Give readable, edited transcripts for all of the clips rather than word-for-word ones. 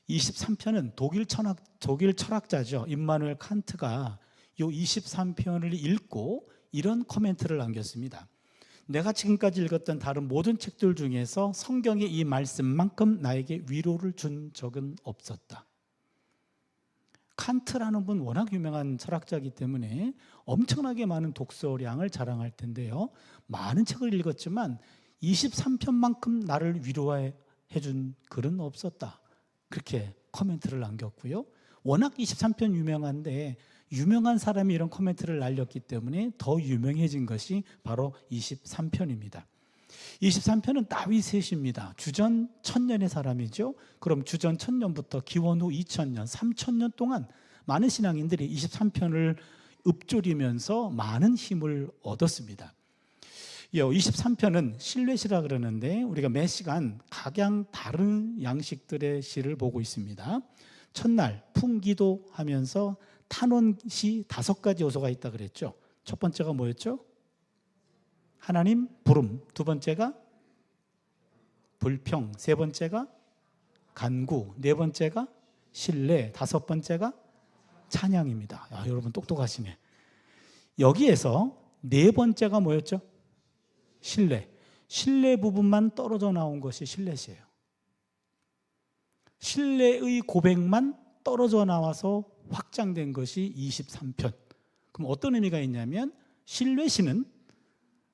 23편은 독일 철학자죠. 임마누엘 칸트가 이 23편을 읽고 이런 코멘트를 남겼습니다. 내가 지금까지 읽었던 다른 모든 책들 중에서 성경의 이 말씀만큼 나에게 위로를 준 적은 없었다. 칸트라는 분 워낙 유명한 철학자이기 때문에 엄청나게 많은 독서량을 자랑할 텐데요, 많은 책을 읽었지만 23편만큼 나를 위로해 준 글은 없었다, 그렇게 코멘트를 남겼고요. 워낙 23편 유명한데 유명한 사람이 이런 코멘트를 날렸기 때문에 더 유명해진 것이 바로 23편입니다. 23편은 다윗의 시입니다. 주전 1000년의 사람이죠. 그럼 주전 1000년부터 기원 후 2000년, 3000년 동안 많은 신앙인들이 23편을 읊조리면서 많은 힘을 얻었습니다. 23편은 신뢰시라 그러는데 우리가 매 시간 각양 다른 양식들의 시를 보고 있습니다. 첫날 풍기도 하면서 탄원시 5가지 요소가 있다 그랬죠. 첫 번째가 뭐였죠? 하나님 부름, 두 번째가 불평, 세 번째가 간구, 네 번째가 신뢰, 다섯 번째가 찬양입니다. 야, 여러분 똑똑하시네. 여기에서 네 번째가 뭐였죠? 신뢰. 신뢰 부분만 떨어져 나온 것이 신뢰시예요. 신뢰의 고백만 떨어져 나와서 확장된 것이 23편. 그럼 어떤 의미가 있냐면 신뢰시는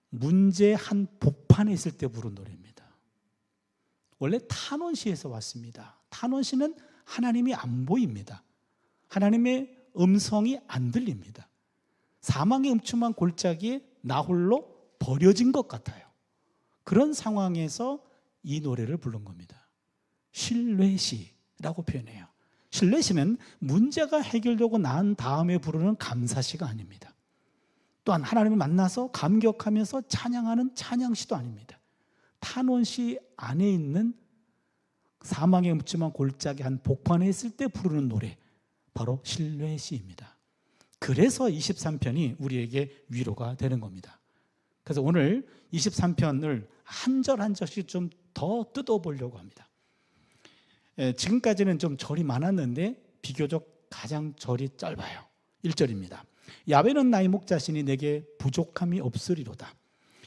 문제 한 복판에 있을 때 부른 노래입니다. 원래 탄원시에서 왔습니다. 탄원시는 하나님이 안 보입니다. 하나님의 음성이 안 들립니다. 사망의 음침한 골짜기에 나 홀로 버려진 것 같아요. 그런 상황에서 이 노래를 부른 겁니다. 신뢰시라고 표현해요. 신뢰시는 문제가 해결되고 난 다음에 부르는 감사시가 아닙니다. 또한 하나님을 만나서 감격하면서 찬양하는 찬양시도 아닙니다. 탄원시 안에 있는 사망의 묻지만 골짜기 한 복판에 있을 때 부르는 노래, 바로 신뢰시입니다. 그래서 23편이 우리에게 위로가 되는 겁니다. 그래서 오늘 23편을 한 절 한 절씩 좀 더 뜯어보려고 합니다. 지금까지는 좀 절이 많았는데 비교적 가장 절이 짧아요. 1절입니다. 야훼는 나의 목자시니 내게 부족함이 없으리로다.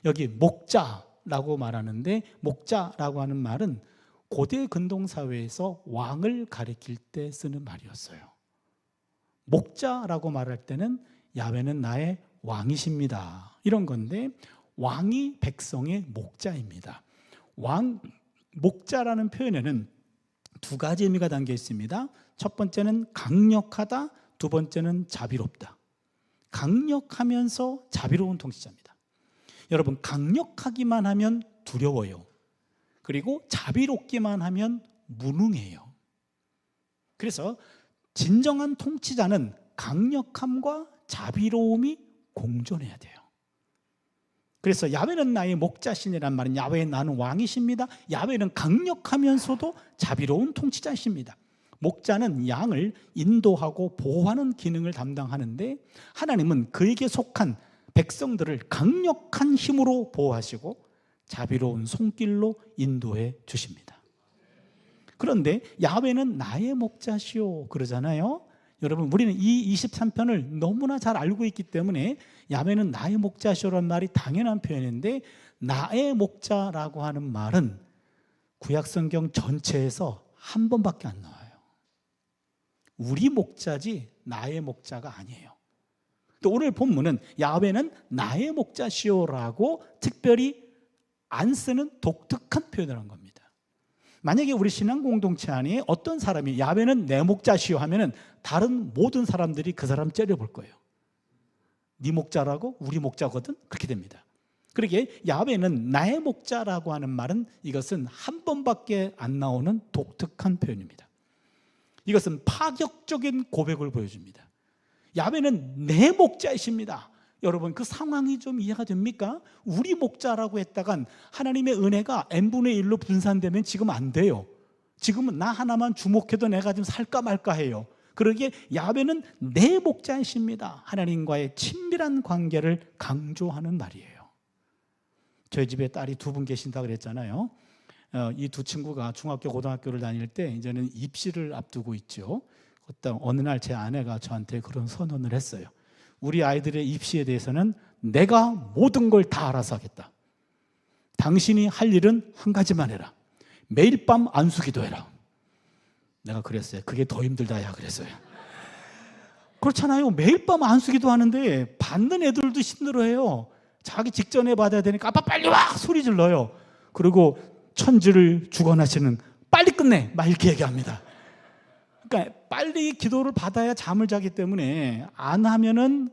여기 목자라고 말하는데, 목자라고 하는 말은 고대 근동사회에서 왕을 가리킬 때 쓰는 말이었어요. 목자라고 말할 때는 야훼는 나의 왕이십니다, 이런 건데, 왕이 백성의 목자입니다. 왕, 목자라는 표현에는 두 가지 의미가 담겨 있습니다. 첫 번째는 강력하다, 두 번째는 자비롭다. 강력하면서 자비로운 통치자입니다. 여러분, 강력하기만 하면 두려워요. 그리고 자비롭기만 하면 무능해요. 그래서 진정한 통치자는 강력함과 자비로움이 공존해야 돼요. 그래서 야훼는 나의 목자신이란 말은 야훼 나는 왕이십니다. 야훼는 강력하면서도 자비로운 통치자이십니다. 목자는 양을 인도하고 보호하는 기능을 담당하는데, 하나님은 그에게 속한 백성들을 강력한 힘으로 보호하시고 자비로운 손길로 인도해 주십니다. 그런데 야훼는 나의 목자시오 그러잖아요. 여러분, 우리는 이 23편을 너무나 잘 알고 있기 때문에 야훼는 나의 목자시오라는 말이 당연한 표현인데, 나의 목자라고 하는 말은 구약성경 전체에서 한 번밖에 안 나와요. 우리 목자지 나의 목자가 아니에요. 또 오늘 본문은 야훼는 나의 목자시오라고 특별히 안 쓰는 독특한 표현을 한 겁니다. 만약에 우리 신앙 공동체 안에 어떤 사람이 야훼는 내 목자시오 하면은 다른 모든 사람들이 그 사람 째려볼 거예요. 네 목자라고? 우리 목자거든? 그렇게 됩니다. 그러기에 야훼는 나의 목자라고 하는 말은, 이것은 한 번밖에 안 나오는 독특한 표현입니다. 이것은 파격적인 고백을 보여줍니다. 야훼는 내 목자이십니다. 여러분, 그 상황이 좀 이해가 됩니까? 우리 목자라고 했다간 하나님의 은혜가 n분의 1로 분산되면 지금 안 돼요. 지금은 나 하나만 주목해도 내가 좀 살까 말까 해요. 그러기에 야훼는 내 목자이십니다. 하나님과의 친밀한 관계를 강조하는 말이에요. 저희 집에 딸이 2분 계신다고 그랬잖아요. 이 두 친구가 중학교, 고등학교를 다닐 때 이제는 입시를 앞두고 있죠. 어느 날 제 아내가 저한테 그런 선언을 했어요. 우리 아이들의 입시에 대해서는 내가 모든 걸 다 알아서 하겠다. 당신이 할 일은 한 가지만 해라. 매일 밤 안수기도 해라. 내가 그랬어요. 그게 더 힘들다야 그랬어요. 그렇잖아요. 매일 밤 안수기도 하는데 받는 애들도 힘들어해요. 자기 직전에 받아야 되니까 아빠 빨리 와! 소리 질러요. 그리고 천지를 주관하시는 빨리 끝내! 막 이렇게 얘기합니다. 그러니까 빨리 기도를 받아야 잠을 자기 때문에 안 하면은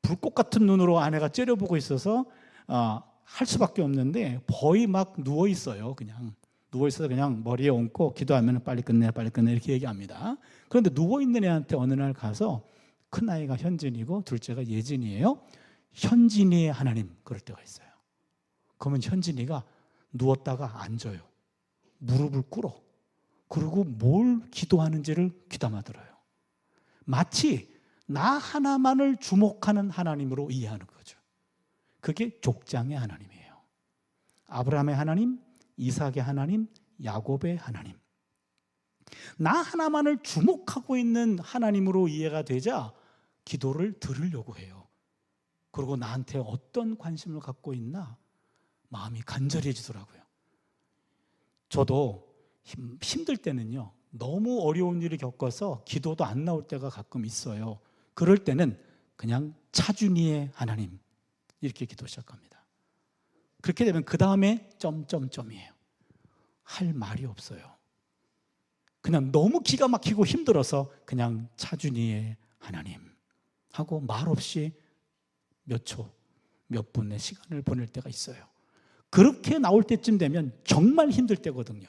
불꽃 같은 눈으로 아내가 째려보고 있어서 할 수밖에 없는데 거의 막 누워 있어요. 그냥 누워 있어서 그냥 머리에 얹고 기도하면 빨리 끝내 이렇게 얘기합니다. 그런데 누워 있는 애한테 어느 날 가서 큰 아이가 현진이고 둘째가 예진이에요. 현진이의 하나님 그럴 때가 있어요. 그러면 현진이가 누웠다가 앉아요. 무릎을 꿇어. 그리고 뭘 기도하는지를 귀담아 들어요. 마치 나 하나만을 주목하는 하나님으로 이해하는 거죠. 그게 족장의 하나님이에요. 아브라함의 하나님, 이삭의 하나님, 야곱의 하나님. 나 하나만을 주목하고 있는 하나님으로 이해가 되자 기도를 들으려고 해요. 그리고 나한테 어떤 관심을 갖고 있나 마음이 간절해지더라고요. 저도 힘들 때는요, 너무 어려운 일을 겪어서 기도도 안 나올 때가 가끔 있어요. 그럴 때는 그냥 차준이의 하나님 이렇게 기도 시작합니다. 그렇게 되면 그 다음에 점점점이에요. 할 말이 없어요. 그냥 너무 기가 막히고 힘들어서 그냥 차준이의 하나님 하고 말없이 몇 초, 몇 분의 시간을 보낼 때가 있어요. 그렇게 나올 때쯤 되면 정말 힘들 때거든요.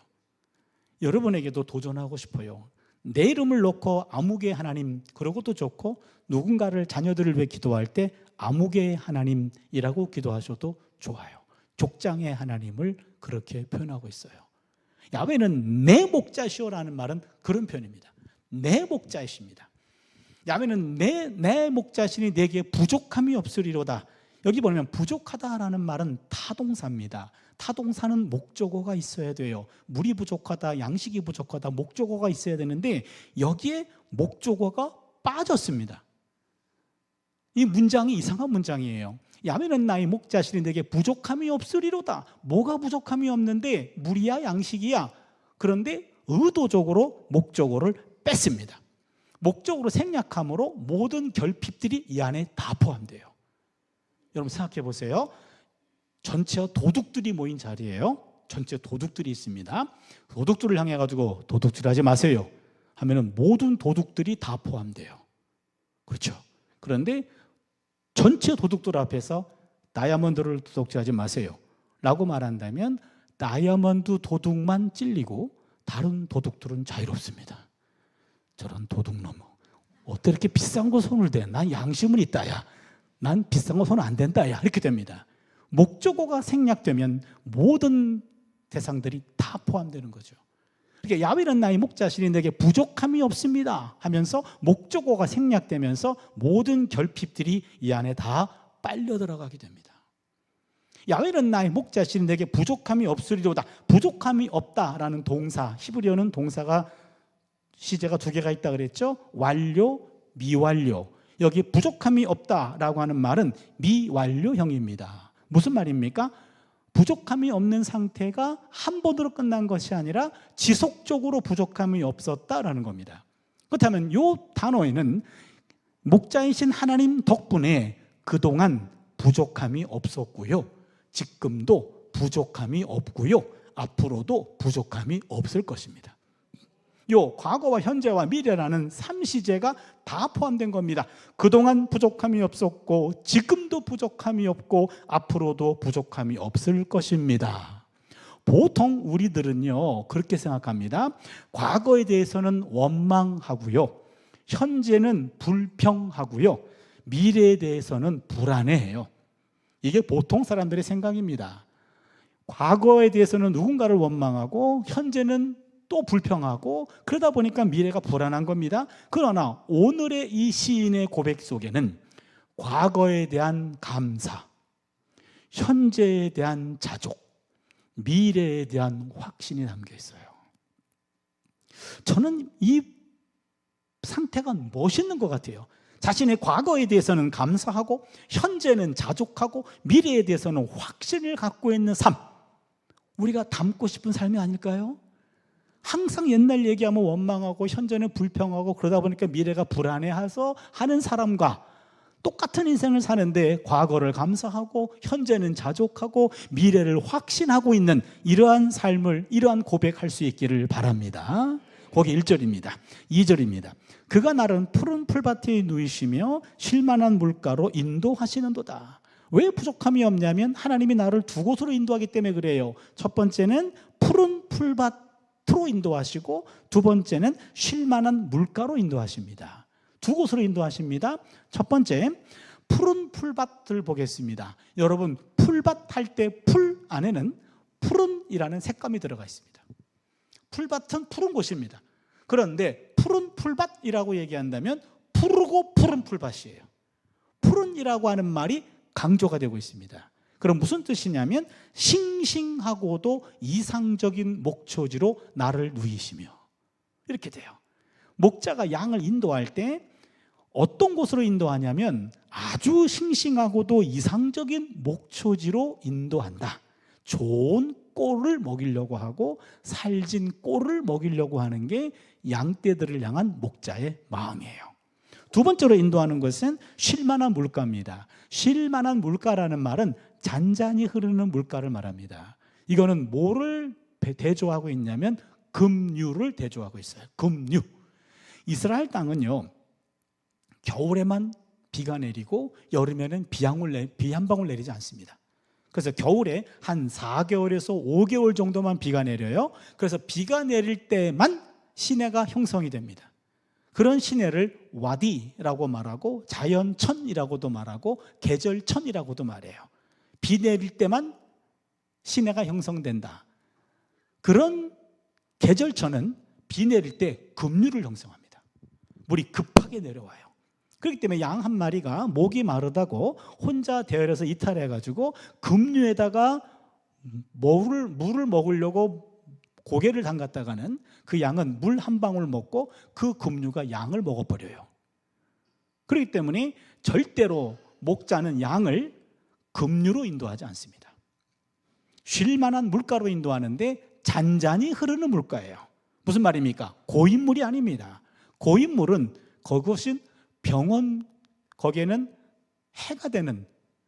여러분에게도 도전하고 싶어요. 내 이름을 놓고 아무개 하나님 그러고도 좋고, 누군가를 자녀들을 위해 기도할 때 아무개 하나님이라고 기도하셔도 좋아요. 족장의 하나님을 그렇게 표현하고 있어요. 야훼는 내 목자시오라는 말은 그런 표현입니다. 내 목자이십니다. 야훼는 내 목자시니 내게 부족함이 없으리로다. 여기 보면 부족하다라는 말은 타동사입니다. 타동사는 목적어가 있어야 돼요. 물이 부족하다, 양식이 부족하다, 목적어가 있어야 되는데 여기에 목적어가 빠졌습니다. 이 문장이 이상한 문장이에요. 야훼는 나의 목자시니 내게 부족함이 없으리로다. 뭐가 부족함이 없는데 물이야 양식이야. 그런데 의도적으로 목적어를 뺐습니다. 목적으로 생략함으로 모든 결핍들이 이 안에 다 포함돼요. 여러분 생각해 보세요. 전체 도둑들이 모인 자리예요. 전체 도둑들이 있습니다. 도둑들을 향해 가지고 도둑질하지 마세요 하면은 모든 도둑들이 다 포함돼요. 그렇죠. 그런데 전체 도둑들 앞에서 다이아몬드를 도둑질하지 마세요 라고 말한다면 다이아몬드 도둑만 찔리고 다른 도둑들은 자유롭습니다. 저런 도둑놈 어떻게 이렇게 비싼 거 손을 대? 난 양심은 있다야. 난 비싼 거 손 안 댄다야. 이렇게 됩니다. 목적어가 생략되면 모든 대상들이 다 포함되는 거죠. 그러니까 야훼는 나의 목자시니 내게 부족함이 없습니다 하면서 목적어가 생략되면서 모든 결핍들이 이 안에 다 빨려 들어가게 됩니다. 야훼는 나의 목자시니 내게 부족함이 없으리로다. 부족함이 없다라는 동사, 히브리어는 동사가 시제가 두 개가 있다 그랬죠. 완료, 미완료. 여기 부족함이 없다라고 하는 말은 미완료형입니다. 무슨 말입니까? 부족함이 없는 상태가 한 번으로 끝난 것이 아니라 지속적으로 부족함이 없었다라는 겁니다. 그렇다면 이 단어에는 목자이신 하나님 덕분에 그동안 부족함이 없었고요, 지금도 부족함이 없고요, 앞으로도 부족함이 없을 것입니다. 요 과거와 현재와 미래라는 3시제가 다 포함된 겁니다. 그동안 부족함이 없었고 지금도 부족함이 없고 앞으로도 부족함이 없을 것입니다. 보통 우리들은요 그렇게 생각합니다. 과거에 대해서는 원망하고요, 현재는 불평하고요, 미래에 대해서는 불안해해요. 이게 보통 사람들의 생각입니다. 과거에 대해서는 누군가를 원망하고 현재는 또 불평하고 그러다 보니까 미래가 불안한 겁니다. 그러나 오늘의 이 시인의 고백 속에는 과거에 대한 감사, 현재에 대한 자족, 미래에 대한 확신이 담겨 있어요. 저는 이 상태가 멋있는 것 같아요. 자신의 과거에 대해서는 감사하고 현재는 자족하고 미래에 대해서는 확신을 갖고 있는 삶, 우리가 담고 싶은 삶이 아닐까요? 항상 옛날 얘기하면 원망하고 현재는 불평하고 그러다 보니까 미래가 불안해해서 하는 사람과 똑같은 인생을 사는데 과거를 감사하고 현재는 자족하고 미래를 확신하고 있는 이러한 삶을, 이러한 고백할 수 있기를 바랍니다. 거기 1절입니다. 2절입니다. 그가 나를 푸른 풀밭에 누이시며 쉴만한 물가로 인도하시는도다. 왜 부족함이 없냐면 하나님이 나를 두 곳으로 인도하기 때문에 그래요. 첫 번째는 푸른 풀밭으로 인도하시고 두 번째는 쉴만한 물가로 인도하십니다. 두 곳으로 인도하십니다. 첫 번째, 푸른 풀밭을 보겠습니다. 여러분, 풀밭 할 때 풀 안에는 푸른이라는 색감이 들어가 있습니다. 풀밭은 푸른 곳입니다. 그런데 푸른 풀밭이라고 얘기한다면 푸르고 푸른 풀밭이에요. 푸른이라고 하는 말이 강조가 되고 있습니다. 그럼 무슨 뜻이냐면 싱싱하고도 이상적인 목초지로 나를 누이시며, 이렇게 돼요. 목자가 양을 인도할 때 어떤 곳으로 인도하냐면 아주 싱싱하고도 이상적인 목초지로 인도한다. 좋은 꼴을 먹이려고 하고 살진 꼴을 먹이려고 하는 게 양떼들을 향한 목자의 마음이에요. 두 번째로 인도하는 것은 쉴만한 물가입니다. 쉴만한 물가라는 말은 잔잔히 흐르는 물가를 말합니다. 이거는 뭐를 대조하고 있냐면 급류를 대조하고 있어요. 급류. 이스라엘 땅은요, 겨울에만 비가 내리고 여름에는 비 한 방울 내리지 않습니다. 그래서 겨울에 한 4개월에서 5개월 정도만 비가 내려요. 그래서 비가 내릴 때만 시내가 형성이 됩니다. 그런 시내를 와디라고 말하고 자연천이라고도 말하고 계절천이라고도 말해요. 비 내릴 때만 시내가 형성된다. 그런 계절천은 비 내릴 때 급류를 형성합니다. 물이 급하게 내려와요. 그렇기 때문에 양 한 마리가 목이 마르다고 혼자 대열에서 이탈해가지고 급류에다가 물을 먹으려고 고개를 담갔다가는 그 양은 물 한 방울 먹고 그 급류가 양을 먹어버려요. 그렇기 때문에 절대로 목자는 양을 급류로 인도하지 않습니다. 쉴만한 물가로 인도하는데 잔잔히 흐르는 물가예요. 무슨 말입니까? 고인물이 아닙니다. 고인물은 그것은 병원, 거기에는 해가 되는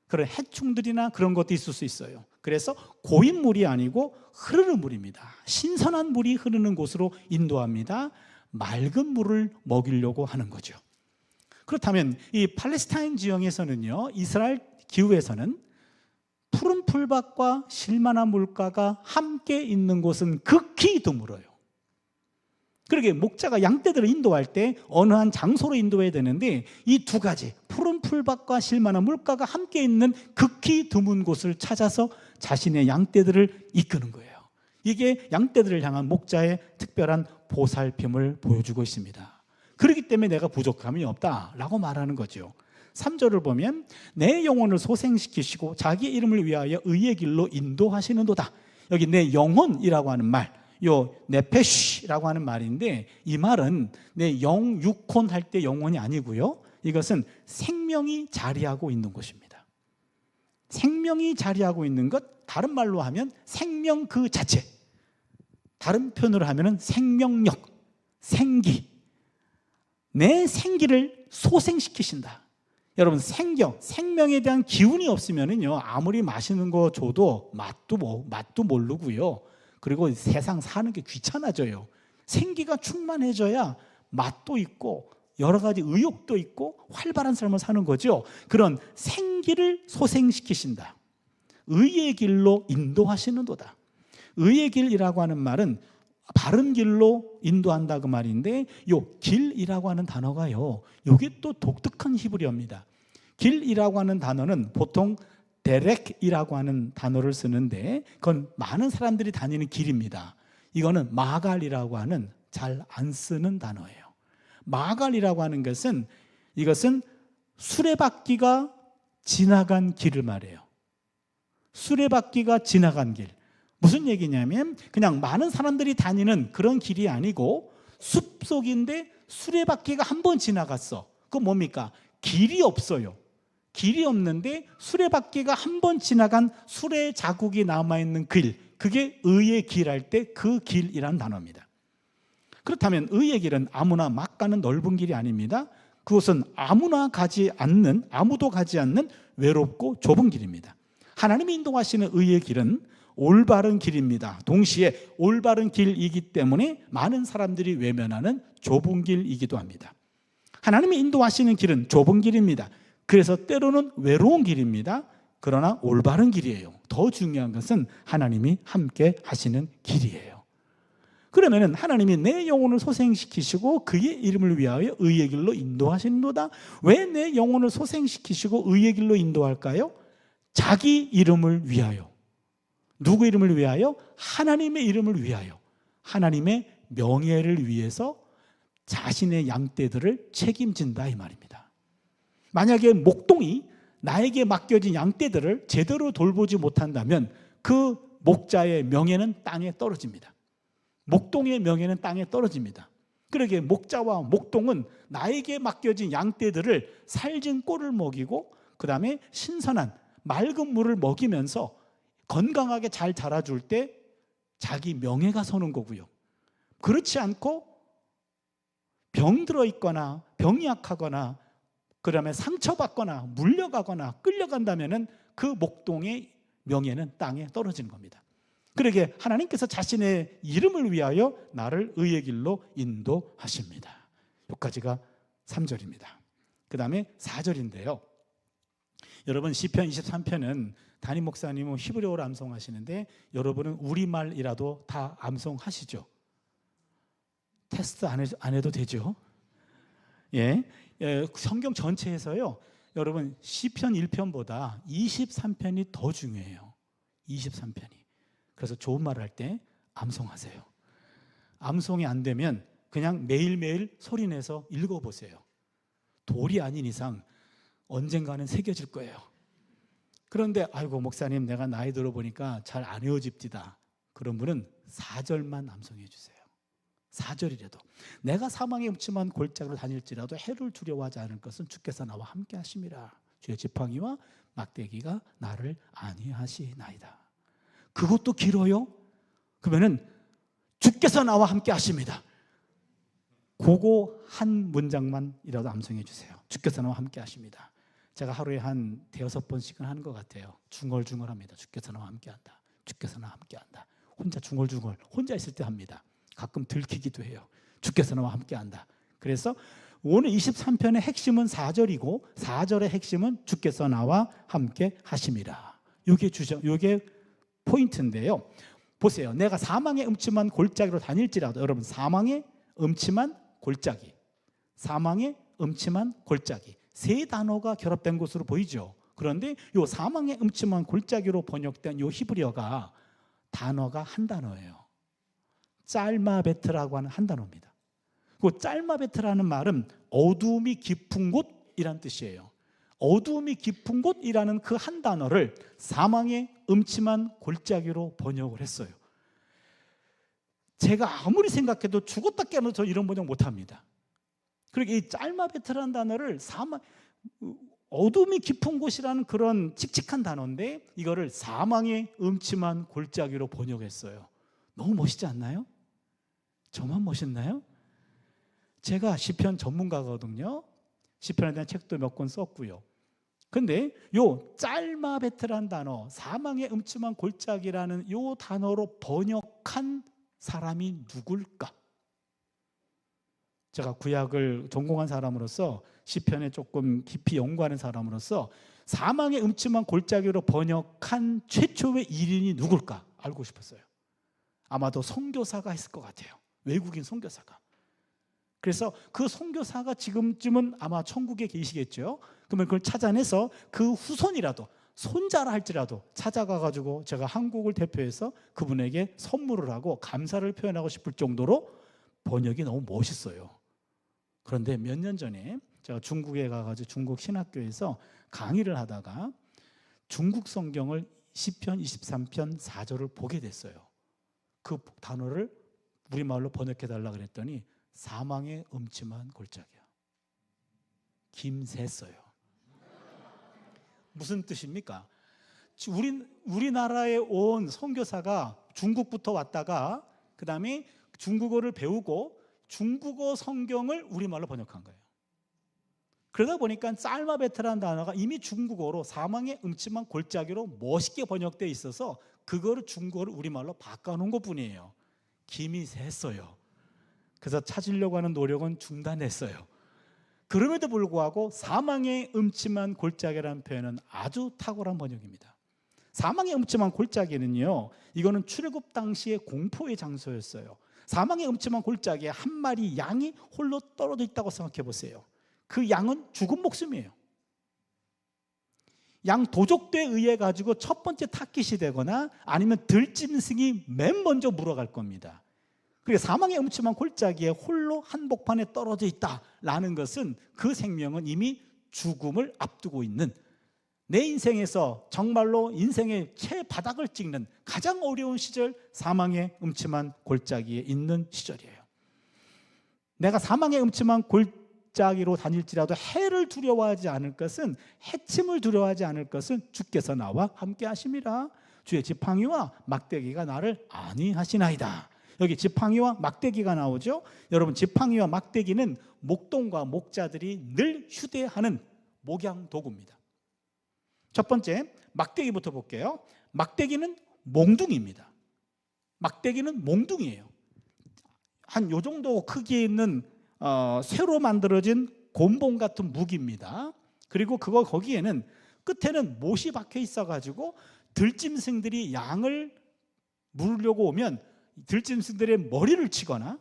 그런 해충들이나 그런 것도 있을 수 있어요. 그래서 고인물이 아니고 흐르는 물입니다. 신선한 물이 흐르는 곳으로 인도합니다. 맑은 물을 먹이려고 하는 거죠. 그렇다면 이 팔레스타인 지형에서는요, 이스라엘 기후에서는 푸른 풀밭과 쉴만한 물가가 함께 있는 곳은 극히 드물어요. 그러게 목자가 양떼들을 인도할 때 어느 한 장소로 인도해야 되는데 이 두 가지, 푸른 풀밭과 쉴만한 물가가 함께 있는 극히 드문 곳을 찾아서 자신의 양떼들을 이끄는 거예요. 이게 양떼들을 향한 목자의 특별한 보살핌을 보여주고 있습니다. 그렇기 때문에 내가 부족함이 없다라고 말하는 거죠. 3절을 보면 내 영혼을 소생시키시고 자기 이름을 위하여 의의 길로 인도하시는도다. 여기 내 영혼이라고 하는 말, 요 네페시라고 하는 말인데 이 말은 내 영육혼 할 때 영혼이 아니고요, 이것은 생명이 자리하고 있는 곳입니다. 생명이 자리하고 있는 것, 다른 말로 하면 생명 그 자체, 다른 표현으로 하면 생명력, 생기, 내 생기를 소생시키신다. 여러분, 생명에 대한 기운이 없으면요 아무리 맛있는 거 줘도 맛도 모르고요, 그리고 세상 사는 게 귀찮아져요. 생기가 충만해져야 맛도 있고 여러 가지 의욕도 있고 활발한 삶을 사는 거죠. 그런 생기를 소생시키신다. 의의 길로 인도하시는도다. 의의 길이라고 하는 말은 바른 길로 인도한다 그 말인데, 요 길이라고 하는 단어가요, 이게 또 독특한 히브리어입니다. 길이라고 하는 단어는 보통 데렉이라고 하는 단어를 쓰는데 그건 많은 사람들이 다니는 길입니다. 이거는 마갈이라고 하는 잘 안 쓰는 단어예요. 마갈이라고 하는 것은, 이것은 수레바퀴가 지나간 길을 말해요. 수레바퀴가 지나간 길. 무슨 얘기냐면 그냥 많은 사람들이 다니는 그런 길이 아니고 숲속인데 수레바퀴가 한 번 지나갔어. 그건 뭡니까? 길이 없어요. 길이 없는데 수레바퀴가 한 번 지나간 수레 자국이 남아있는 길, 그게 의의 길 할 때 그 길이란 단어입니다. 그렇다면 의의 길은 아무나 막 가는 넓은 길이 아닙니다. 그것은 아무도 가지 않는 외롭고 좁은 길입니다. 하나님이 인도하시는 의의 길은 올바른 길입니다. 동시에 올바른 길이기 때문에 많은 사람들이 외면하는 좁은 길이기도 합니다. 하나님이 인도하시는 길은 좁은 길입니다. 그래서 때로는 외로운 길입니다. 그러나 올바른 길이에요. 더 중요한 것은 하나님이 함께 하시는 길이에요. 그러면 하나님이 내 영혼을 소생시키시고 그의 이름을 위하여 의의 길로 인도하시는도다. 왜 내 영혼을 소생시키시고 의의 길로 인도할까요? 자기 이름을 위하여. 누구 이름을 위하여? 하나님의 이름을 위하여. 하나님의 명예를 위해서 자신의 양떼들을 책임진다 이 말입니다. 만약에 목동이 나에게 맡겨진 양떼들을 제대로 돌보지 못한다면 그 목자의 명예는 땅에 떨어집니다. 목동의 명예는 땅에 떨어집니다. 그러기에 목자와 목동은 나에게 맡겨진 양떼들을 살진 꼴을 먹이고 그 다음에 신선한 맑은 물을 먹이면서 건강하게 잘 자라줄 때 자기 명예가 서는 거고요. 그렇지 않고 병들어 있거나 병이 약하거나 그 다음에 상처받거나 물려가거나 끌려간다면 그 목동의 명예는 땅에 떨어지는 겁니다. 그러기에 하나님께서 자신의 이름을 위하여 나를 의의 길로 인도하십니다. 여기까지가 3절입니다. 그 다음에 4절인데요. 여러분 시편 23편은 담임 목사님은 히브리어로 암송하시는데 여러분은 우리말이라도 다 암송하시죠? 테스트 안 해도 되죠? 예, 성경 전체에서요. 여러분 시편 1편보다 23편이 더 중요해요. 23편이. 그래서 좋은 말 할 때 암송하세요. 암송이 안 되면 그냥 매일매일 소리내서 읽어보세요. 돌이 아닌 이상 언젠가는 새겨질 거예요. 그런데 아이고 목사님 내가 나이 들어보니까 잘 안 외워집디다. 그런 분은 4절만 암송해 주세요. 4절이라도 내가 사망의 음침한 골짜기로 다닐지라도 해를 두려워하지 않을 것은 주께서 나와 함께 하심이라. 주의 지팡이와 막대기가 나를 안위하시나이다. 그것도 길어요? 그러면은 주께서 나와 함께 하십니다. 그거 한 문장만이라도 암송해 주세요. 주께서 나와 함께 하십니다. 제가 하루에 한 5-6번씩은 하는 것 같아요. 중얼중얼합니다. 주께서 나와 함께한다. 주께서 나와 함께한다. 혼자 중얼중얼 혼자 있을 때 합니다. 가끔 들키기도 해요. 주께서 나와 함께한다. 그래서 오늘 23편의 핵심은 4절이고 4절의 핵심은 주께서 나와 함께 하심이라. 이게 포인트인데요. 보세요. 내가 사망의 음침한 골짜기로 다닐지라도, 여러분 사망의 음침한 골짜기, 사망의 음침한 골짜기, 세 단어가 결합된 것으로 보이죠. 그런데 이 사망의 음침한 골짜기로 번역된 이 히브리어가 단어가 한 단어예요. 짤마베트라고 하는 한 단어입니다. 그 짤마베트라는 말은 어두움이 깊은 곳이란 뜻이에요. 어두움이 깊은 곳이라는 그 한 단어를 사망의 음침한 골짜기로 번역을 했어요. 제가 아무리 생각해도 죽었다 깨어나도 저 이런 번역 못합니다. 그리고 이 짤마베트라는 단어를 어둠이 깊은 곳이라는 그런 칙칙한 단어인데 이거를 사망의 음침한 골짜기로 번역했어요. 너무 멋있지 않나요? 저만 멋있나요? 제가 시편 전문가거든요. 시편에 대한 책도 몇 권 썼고요. 근데 요 짤마베트라는 단어, 사망의 음침한 골짜기라는 요 단어로 번역한 사람이 누굴까? 제가 구약을 전공한 사람으로서 시편에 조금 깊이 연구하는 사람으로서 사망의 음침한 골짜기로 번역한 최초의 일인이 누굴까? 알고 싶었어요. 아마도 선교사가 했을 것 같아요. 외국인 선교사가. 그래서 그 선교사가 지금쯤은 아마 천국에 계시겠죠. 그러면 그걸 찾아내서 그 후손이라도 손자라 할지라도 찾아가가지고 제가 한국을 대표해서 그분에게 선물을 하고 감사를 표현하고 싶을 정도로 번역이 너무 멋있어요. 그런데 몇 년 전에 제가 중국에 가가지고 중국 신학교에서 강의를 하다가 중국 성경을 시편 23편 4절을 보게 됐어요. 그 단어를 우리말로 번역해달라 그랬더니 사망의 음침한 골짜기야. 김새써요. 무슨 뜻입니까? 우리나라에 온 선교사가 중국부터 왔다가 그 다음에 중국어를 배우고 중국어 성경을 우리말로 번역한 거예요. 그러다 보니까 쌀마베트라는 단어가 이미 중국어로 사망의 음침한 골짜기로 멋있게 번역되어 있어서 그거를 중국어를 우리말로 바꿔놓은 것뿐이에요. 김이 샜어요. 그래서 찾으려고 하는 노력은 중단했어요. 그럼에도 불구하고 사망의 음침한 골짜기라는 표현은 아주 탁월한 번역입니다. 사망의 음침한 골짜기는요, 이거는 출애굽 당시의 공포의 장소였어요. 사망의 음침한 골짜기에 한 마리 양이 홀로 떨어져 있다고 생각해 보세요. 그 양은 죽은 목숨이에요. 양 도적대에 의해 가지고 첫 번째 타깃이 되거나 아니면 들짐승이 맨 먼저 물어갈 겁니다. 그러니까 사망의 음침한 골짜기에 홀로 한복판에 떨어져 있다라는 것은 그 생명은 이미 죽음을 앞두고 있는, 내 인생에서 정말로 인생의 최바닥을 찍는 가장 어려운 시절, 사망의 음침한 골짜기에 있는 시절이에요. 내가 사망의 음침한 골짜기로 다닐지라도 해를 두려워하지 않을 것은, 해침을 두려워하지 않을 것은 주께서 나와 함께 하심이라. 주의 지팡이와 막대기가 나를 안위하시나이다. 여기 지팡이와 막대기가 나오죠. 여러분, 지팡이와 막대기는 목동과 목자들이 늘 휴대하는 목양 도구입니다. 첫 번째, 막대기부터 볼게요. 막대기는 몽둥이입니다. 막대기는 몽둥이에요. 한 요 정도 크기에 있는 쇠로 만들어진 곤봉 같은 무기입니다. 그리고 거기에는 끝에는 못이 박혀 있어가지고 들짐승들이 양을 물으려고 오면 들짐승들의 머리를 치거나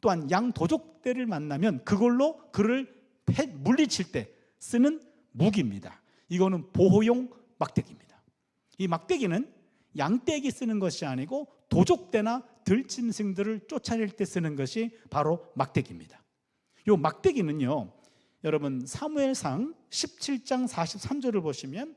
또한 양 도적대를 만나면 그걸로 그를 물리칠 때 쓰는 무기입니다. 이거는 보호용 막대기입니다. 이 막대기는 양떼기 쓰는 것이 아니고 도적대나 들짐승들을 쫓아낼 때 쓰는 것이 바로 막대기입니다. 이 막대기는요, 여러분 사무엘상 17장 43절을 보시면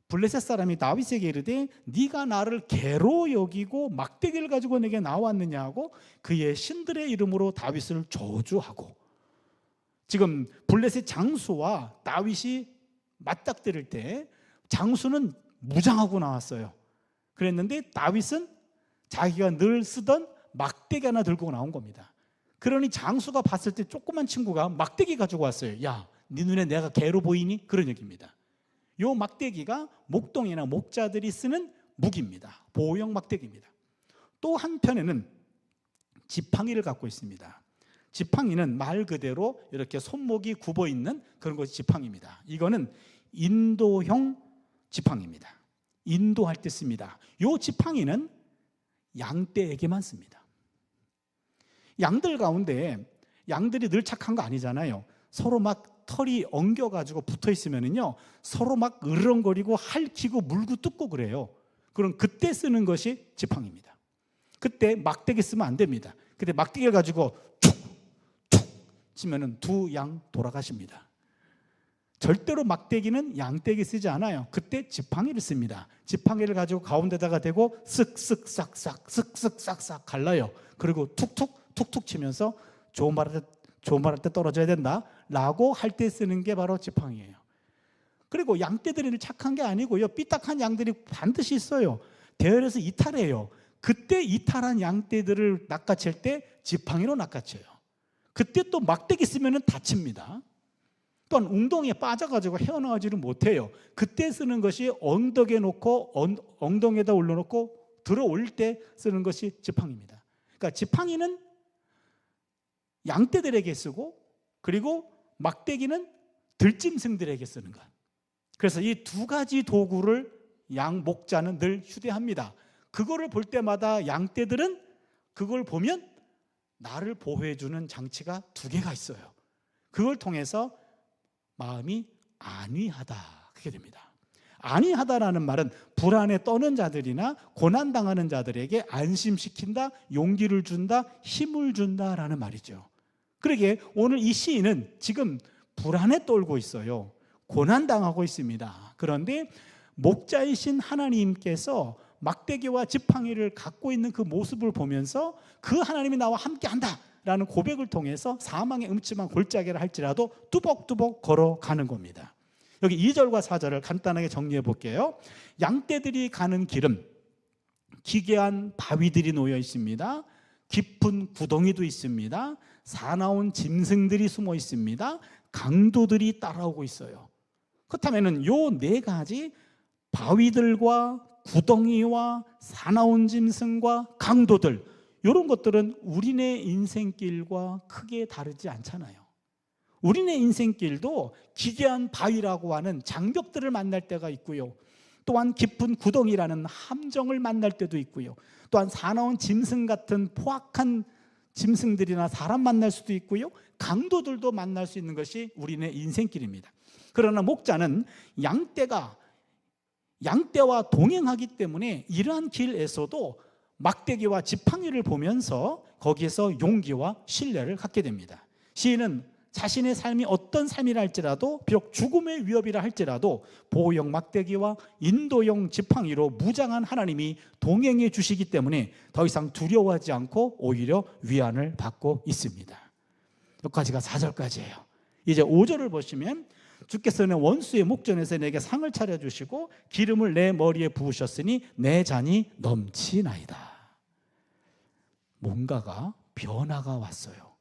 블레셋 사람이 다윗에게 이르되 네가 나를 개로 여기고 막대기를 가지고 내게 나왔느냐 하고 그의 신들의 이름으로 다윗을 저주하고, 지금 블레셋 장수와 다윗이 맞닥뜨릴 때 장수는 무장하고 나왔어요. 그랬는데 다윗은 자기가 늘 쓰던 막대기 하나 들고 나온 겁니다. 그러니 장수가 봤을 때 조그만 친구가 막대기 가지고 왔어요. 야, 네 눈에 내가 개로 보이니? 그런 얘기입니다. 요 막대기가 목동이나 목자들이 쓰는 무기입니다. 보호용 막대기입니다. 또 한편에는 지팡이를 갖고 있습니다. 지팡이는 말 그대로 이렇게 손목이 굽어 있는 그런 것이 지팡이입니다. 이거는 인도형 지팡이입니다. 인도할 때 씁니다. 이 지팡이는 양떼에게만 씁니다. 양들 가운데 양들이 늘 착한 거 아니잖아요. 서로 막 털이 엉겨가지고 붙어 있으면은요, 서로 막 으르렁거리고 핥히고 물고 뜯고 그래요. 그럼 그때 쓰는 것이 지팡이입니다. 그때 막대기 쓰면 안 됩니다. 그때 막대기를 가지고 툭툭 치면은 두 양 돌아가십니다. 절대로 막대기는 양떼기 쓰지 않아요. 그때 지팡이를 씁니다. 지팡이를 가지고 가운데다가 대고 쓱쓱 싹싹 쓱쓱 싹싹 갈라요. 그리고 툭툭 치면서 좋은 말 할 때 떨어져야 된다 라고 할 때 쓰는 게 바로 지팡이에요. 그리고 양떼들이 착한 게 아니고요, 삐딱한 양들이 반드시 있어요. 대열에서 이탈해요. 그때 이탈한 양떼들을 낚아챌 때 지팡이로 낚아쳐요. 그때 또 막대기 쓰면 다칩니다. 또한 웅덩이에 빠져가지고 헤어나오지를 못해요. 그때 쓰는 것이 언덕에 놓고 엉덩이에다 올려놓고 들어올 때 쓰는 것이 지팡이입니다. 그러니까 지팡이는 양떼들에게 쓰고, 그리고 막대기는 들짐승들에게 쓰는 것. 그래서 이 두 가지 도구를 양 목자는 늘 휴대합니다. 그거를 볼 때마다 양떼들은 그걸 보면 나를 보호해주는 장치가 두 개가 있어요. 그걸 통해서 마음이 안위하다, 그게 됩니다. 안위하다라는 말은 불안에 떠는 자들이나 고난당하는 자들에게 안심시킨다, 용기를 준다, 힘을 준다라는 말이죠. 그러기에 오늘 이 시인은 지금 불안에 떨고 있어요. 고난당하고 있습니다. 그런데 목자이신 하나님께서 막대기와 지팡이를 갖고 있는 그 모습을 보면서 그 하나님이 나와 함께한다 라는 고백을 통해서 사망의 음침한 골짜기를 할지라도 뚜벅뚜벅 걸어가는 겁니다. 여기 2절과 4절을 간단하게 정리해 볼게요. 양떼들이 가는 길은 기괴한 바위들이 놓여 있습니다. 깊은 구덩이도 있습니다. 사나운 짐승들이 숨어 있습니다. 강도들이 따라오고 있어요. 그렇다면 요 네 가지 바위들과 구덩이와 사나운 짐승과 강도들, 이런 것들은 우리네 인생길과 크게 다르지 않잖아요. 우리네 인생길도 기괴한 바위라고 하는 장벽들을 만날 때가 있고요, 또한 깊은 구덩이라는 함정을 만날 때도 있고요, 또한 사나운 짐승 같은 포악한 짐승들이나 사람 만날 수도 있고요, 강도들도 만날 수 있는 것이 우리네 인생길입니다. 그러나 목자는 양떼와 동행하기 때문에 이러한 길에서도 막대기와 지팡이를 보면서 거기에서 용기와 신뢰를 갖게 됩니다. 시인은 자신의 삶이 어떤 삶이라 할지라도, 비록 죽음의 위협이라 할지라도 보호용 막대기와 인도용 지팡이로 무장한 하나님이 동행해 주시기 때문에 더 이상 두려워하지 않고 오히려 위안을 받고 있습니다. 여기까지가 4절까지예요. 이제 5절을 보시면, 주께서 내 원수의 목전에서 내게 상을 차려주시고 기름을 내 머리에 부으셨으니 내 잔이 넘치나이다. 뭔가가 변화가 왔어요.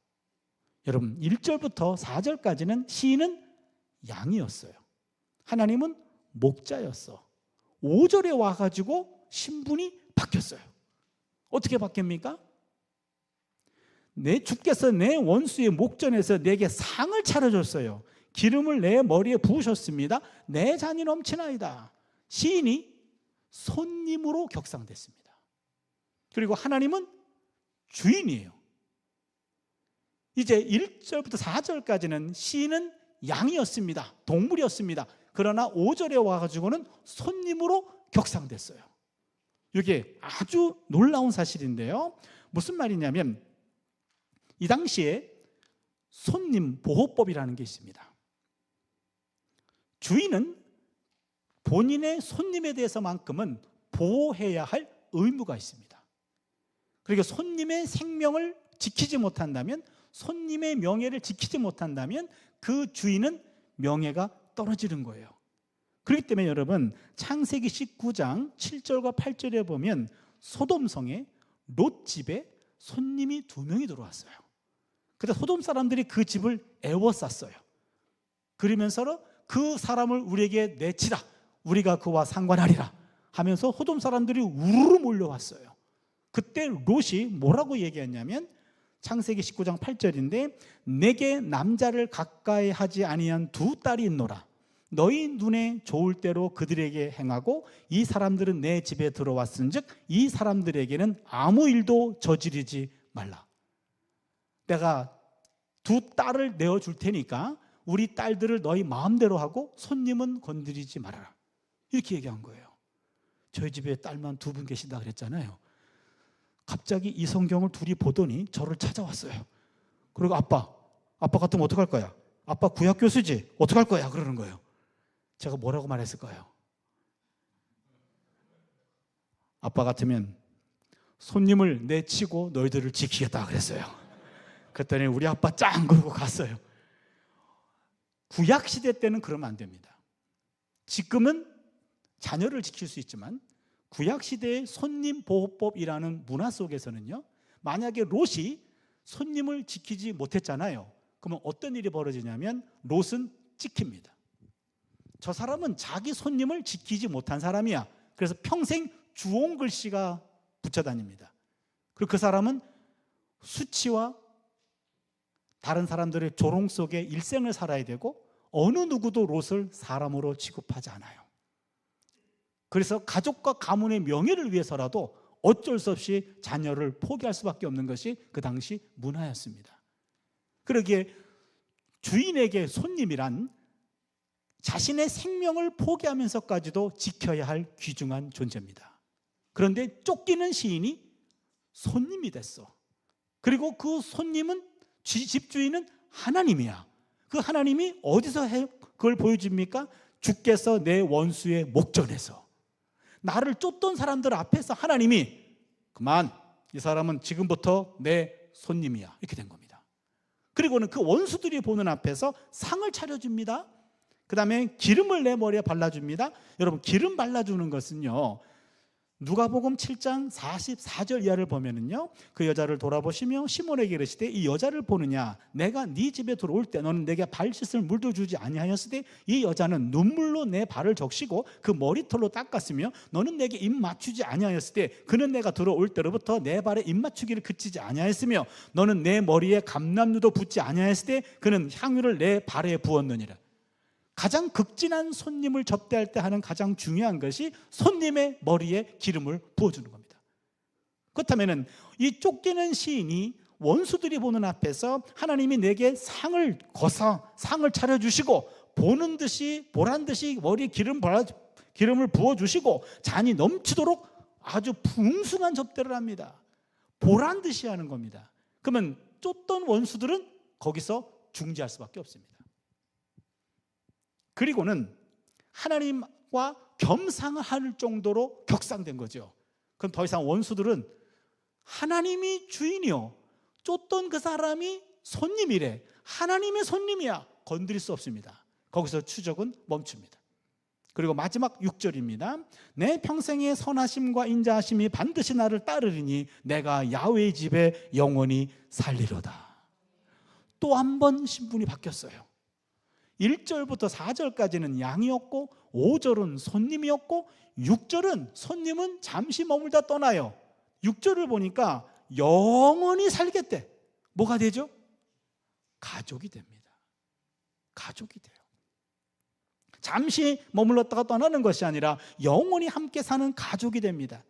여러분, 1절부터 4절까지는 시인은 양이었어요. 하나님은 목자였어. 5절에 와가지고 신분이 바뀌었어요. 어떻게 바뀝니까? 주께서 내 원수의 목전에서 내게 상을 차려줬어요. 기름을 내 머리에 부으셨습니다. 내 잔이 넘치나이다. 시인이 손님으로 격상됐습니다. 그리고 하나님은 주인이에요. 이제 1절부터 4절까지는 시인은 양이었습니다. 동물이었습니다. 그러나 5절에 와가지고는 손님으로 격상됐어요. 이게 아주 놀라운 사실인데요, 무슨 말이냐면 이 당시에 손님 보호법이라는 게 있습니다. 주인은 본인의 손님에 대해서만큼은 보호해야 할 의무가 있습니다. 그리고 손님의 생명을 지키지 못한다면, 손님의 명예를 지키지 못한다면 그 주인은 명예가 떨어지는 거예요. 그렇기 때문에 여러분, 창세기 19장 7절과 8절에 보면 소돔성에 롯 집에 손님이 2명이 들어왔어요. 그때 소돔 사람들이 그 집을 애워쌌어요. 그러면서 그 사람을 우리에게 내치라, 우리가 그와 상관하리라 하면서 소돔 사람들이 우르르 몰려왔어요. 그때 롯이 뭐라고 얘기했냐면, 창세기 19장 8절인데 내게 남자를 가까이 하지 아니한 2 딸이 있노라. 너희 눈에 좋을 대로 그들에게 행하고 이 사람들은 내 집에 들어왔은즉 이 사람들에게는 아무 일도 저지르지 말라. 내가 2 딸을 내어줄 테니까 우리 딸들을 너희 마음대로 하고 손님은 건드리지 말아라, 이렇게 얘기한 거예요. 저희 집에 딸만 2분 계신다 그랬잖아요. 갑자기 이 성경을 둘이 보더니 저를 찾아왔어요. 그리고 아빠 같으면 어떡할 거야? 아빠 구약 교수지? 어떡할 거야? 그러는 거예요. 제가 뭐라고 말했을까요? 아빠 같으면 손님을 내치고 너희들을 지키겠다 그랬어요. 그랬더니 우리 아빠 짱 그러고 갔어요. 구약 시대 때는 그러면 안 됩니다. 지금은 자녀를 지킬 수 있지만 구약 시대의 손님 보호법이라는 문화 속에서는요, 만약에 롯이 손님을 지키지 못했잖아요. 그러면 어떤 일이 벌어지냐면 롯은 찍힙니다. 저 사람은 자기 손님을 지키지 못한 사람이야. 그래서 평생 주홍 글씨가 붙여 다닙니다. 그리고 그 사람은 수치와 다른 사람들의 조롱 속에 일생을 살아야 되고 어느 누구도 롯을 사람으로 취급하지 않아요. 그래서 가족과 가문의 명예를 위해서라도 어쩔 수 없이 자녀를 포기할 수밖에 없는 것이 그 당시 문화였습니다. 그러기에 주인에게 손님이란 자신의 생명을 포기하면서까지도 지켜야 할 귀중한 존재입니다. 그런데 쫓기는 시인이 손님이 됐어. 그리고 그 손님은, 집주인은 하나님이야. 그 하나님이 어디서 그걸 보여줍니까? 주께서 내 원수의 목전에서 나를 쫓던 사람들 앞에서 하나님이 그만, 이 사람은 지금부터 내 손님이야, 이렇게 된 겁니다. 그리고는 그 원수들이 보는 앞에서 상을 차려줍니다. 그 다음에 기름을 내 머리에 발라줍니다. 여러분, 기름 발라주는 것은요, 누가복음 7장 44절 이하를 보면은요, 그 여자를 돌아보시며 시몬에게 이르시되 이 여자를 보느냐, 내가 네 집에 들어올 때 너는 내게 발 씻을 물도 주지 아니하였으되 이 여자는 눈물로 내 발을 적시고 그 머리털로 닦았으며 너는 내게 입 맞추지 아니하였으되 그는 내가 들어올 때로부터 내 발에 입 맞추기를 그치지 아니하였으며 너는 내 머리에 감람류도 붓지 아니하였으되 그는 향유를 내 발에 부었느니라. 가장 극진한 손님을 접대할 때 하는 가장 중요한 것이 손님의 머리에 기름을 부어주는 겁니다. 그렇다면 이 쫓기는 시인이 원수들이 보는 앞에서 하나님이 내게 상을 차려주시고 보는 듯이 보란 듯이 머리에 기름을 부어주시고 잔이 넘치도록 아주 풍성한 접대를 합니다. 보란 듯이 하는 겁니다. 그러면 쫓던 원수들은 거기서 중지할 수밖에 없습니다. 그리고는 하나님과 겸상할 정도로 격상된 거죠. 그럼 더 이상 원수들은 하나님이 주인이요, 쫓던 그 사람이 손님이래, 하나님의 손님이야, 건드릴 수 없습니다. 거기서 추적은 멈춥니다. 그리고 마지막 6절입니다. 내 평생의 선하심과 인자하심이 반드시 나를 따르리니 내가 야훼의 집에 영원히 살리로다. 또 한 번 신분이 바뀌었어요. 1절부터 4절까지는 양이었고 5절은 손님이었고 6절은 손님은 잠시 머물다 떠나요. 6절을 보니까 영원히 살겠대. 뭐가 되죠? 가족이 됩니다. 가족이 돼요. 잠시 머물렀다가 떠나는 것이 아니라 영원히 함께 사는 가족이 됩니다.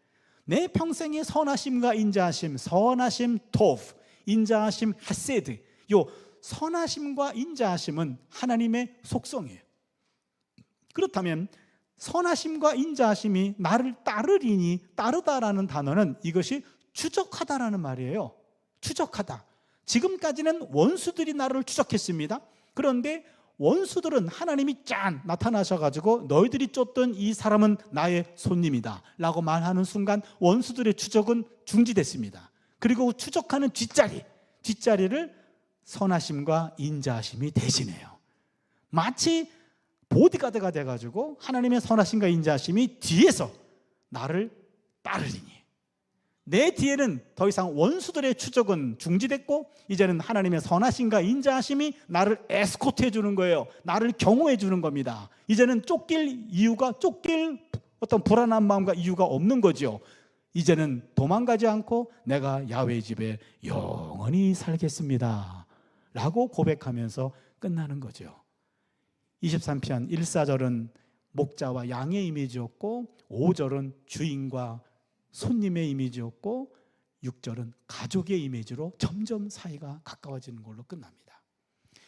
내 평생의 선하심과 인자하심, 선하심 토프, 인자하심 헤세드, 요 선하심과 인자하심은 하나님의 속성이에요. 그렇다면 선하심과 인자하심이 나를 따르리니, 따르다라는 단어는 이것이 추적하다라는 말이에요. 추적하다. 지금까지는 원수들이 나를 추적했습니다. 그런데 원수들은 하나님이 짠 나타나셔가지고 너희들이 쫓던 이 사람은 나의 손님이다 라고 말하는 순간 원수들의 추적은 중지됐습니다. 그리고 추적하는 뒷자리를 선하심과 인자하심이 대신해요. 마치 보디가드가 돼가지고 하나님의 선하심과 인자하심이 뒤에서 나를 따르리니, 내 뒤에는 더 이상 원수들의 추적은 중지됐고 이제는 하나님의 선하심과 인자하심이 나를 에스코트 해주는 거예요. 나를 경호해 주는 겁니다. 이제는 쫓길 어떤 불안한 마음과 이유가 없는 거죠. 이제는 도망가지 않고 내가 야훼의 집에 영원히 살겠습니다 라고 고백하면서 끝나는 거죠. 23편 1, 4절은 목자와 양의 이미지였고 5절은 주인과 손님의 이미지였고 6절은 가족의 이미지로 점점 사이가 가까워지는 걸로 끝납니다.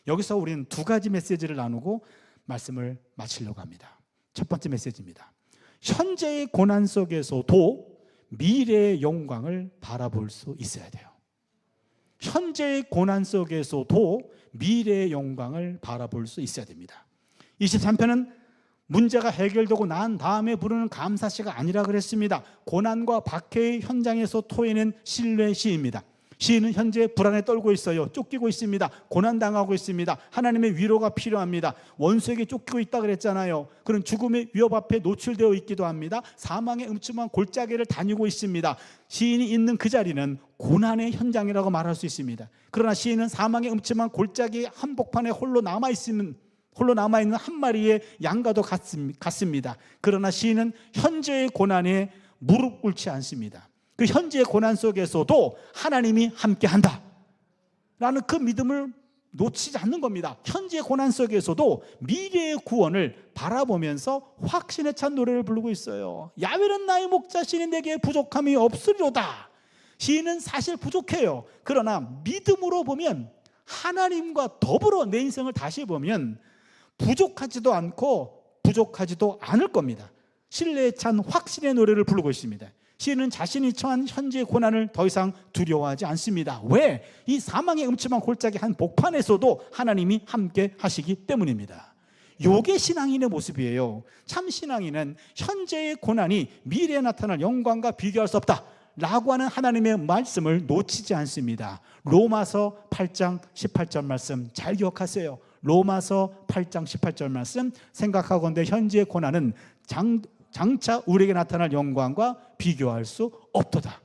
여기서 우리는 두 가지 메시지를 나누고 말씀을 마치려고 합니다. 첫 번째 메시지입니다. 현재의 고난 속에서도 미래의 영광을 바라볼 수 있어야 돼요. 현재의 고난 속에서도 미래의 영광을 바라볼 수 있어야 됩니다. 23편은 문제가 해결되고 난 다음에 부르는 감사시가 아니라 그랬습니다. 고난과 박해의 현장에서 토해낸 신뢰 시입니다. 시인은 현재 불안에 떨고 있어요. 쫓기고 있습니다. 고난당하고 있습니다. 하나님의 위로가 필요합니다. 원수에게 쫓기고 있다 그랬잖아요. 그런 죽음의 위협 앞에 노출되어 있기도 합니다. 사망의 음침한 골짜기를 다니고 있습니다. 시인이 있는 그 자리는 고난의 현장이라고 말할 수 있습니다. 그러나 시인은 사망의 음침한 골짜기 한복판에 홀로 남아있는 한 마리의 양과도 같습니다. 그러나 시인은 현재의 고난에 무릎 꿇지 않습니다. 그 현재의 고난 속에서도 하나님이 함께한다 라는 그 믿음을 놓치지 않는 겁니다. 현재의 고난 속에서도 미래의 구원을 바라보면서 확신에 찬 노래를 부르고 있어요. 야훼는 나의 목자시니 내게 부족함이 없으리로다. 시인은 사실 부족해요. 그러나 믿음으로 보면, 하나님과 더불어 내 인생을 다시 보면 부족하지도 않고 부족하지도 않을 겁니다. 신뢰에 찬 확신의 노래를 부르고 있습니다. 시인은 자신이 처한 현재의 고난을 더 이상 두려워하지 않습니다. 왜? 이 사망의 음침한 골짜기 한 복판에서도 하나님이 함께 하시기 때문입니다. 요게 신앙인의 모습이에요. 참 신앙인은 현재의 고난이 미래에 나타날 영광과 비교할 수 없다 라고 하는 하나님의 말씀을 놓치지 않습니다. 로마서 8장 18절 말씀 잘 기억하세요. 로마서 8장 18절 말씀, 생각하건대 현재의 고난은 장차 우리에게 나타날 영광과 비교할 수 없도다.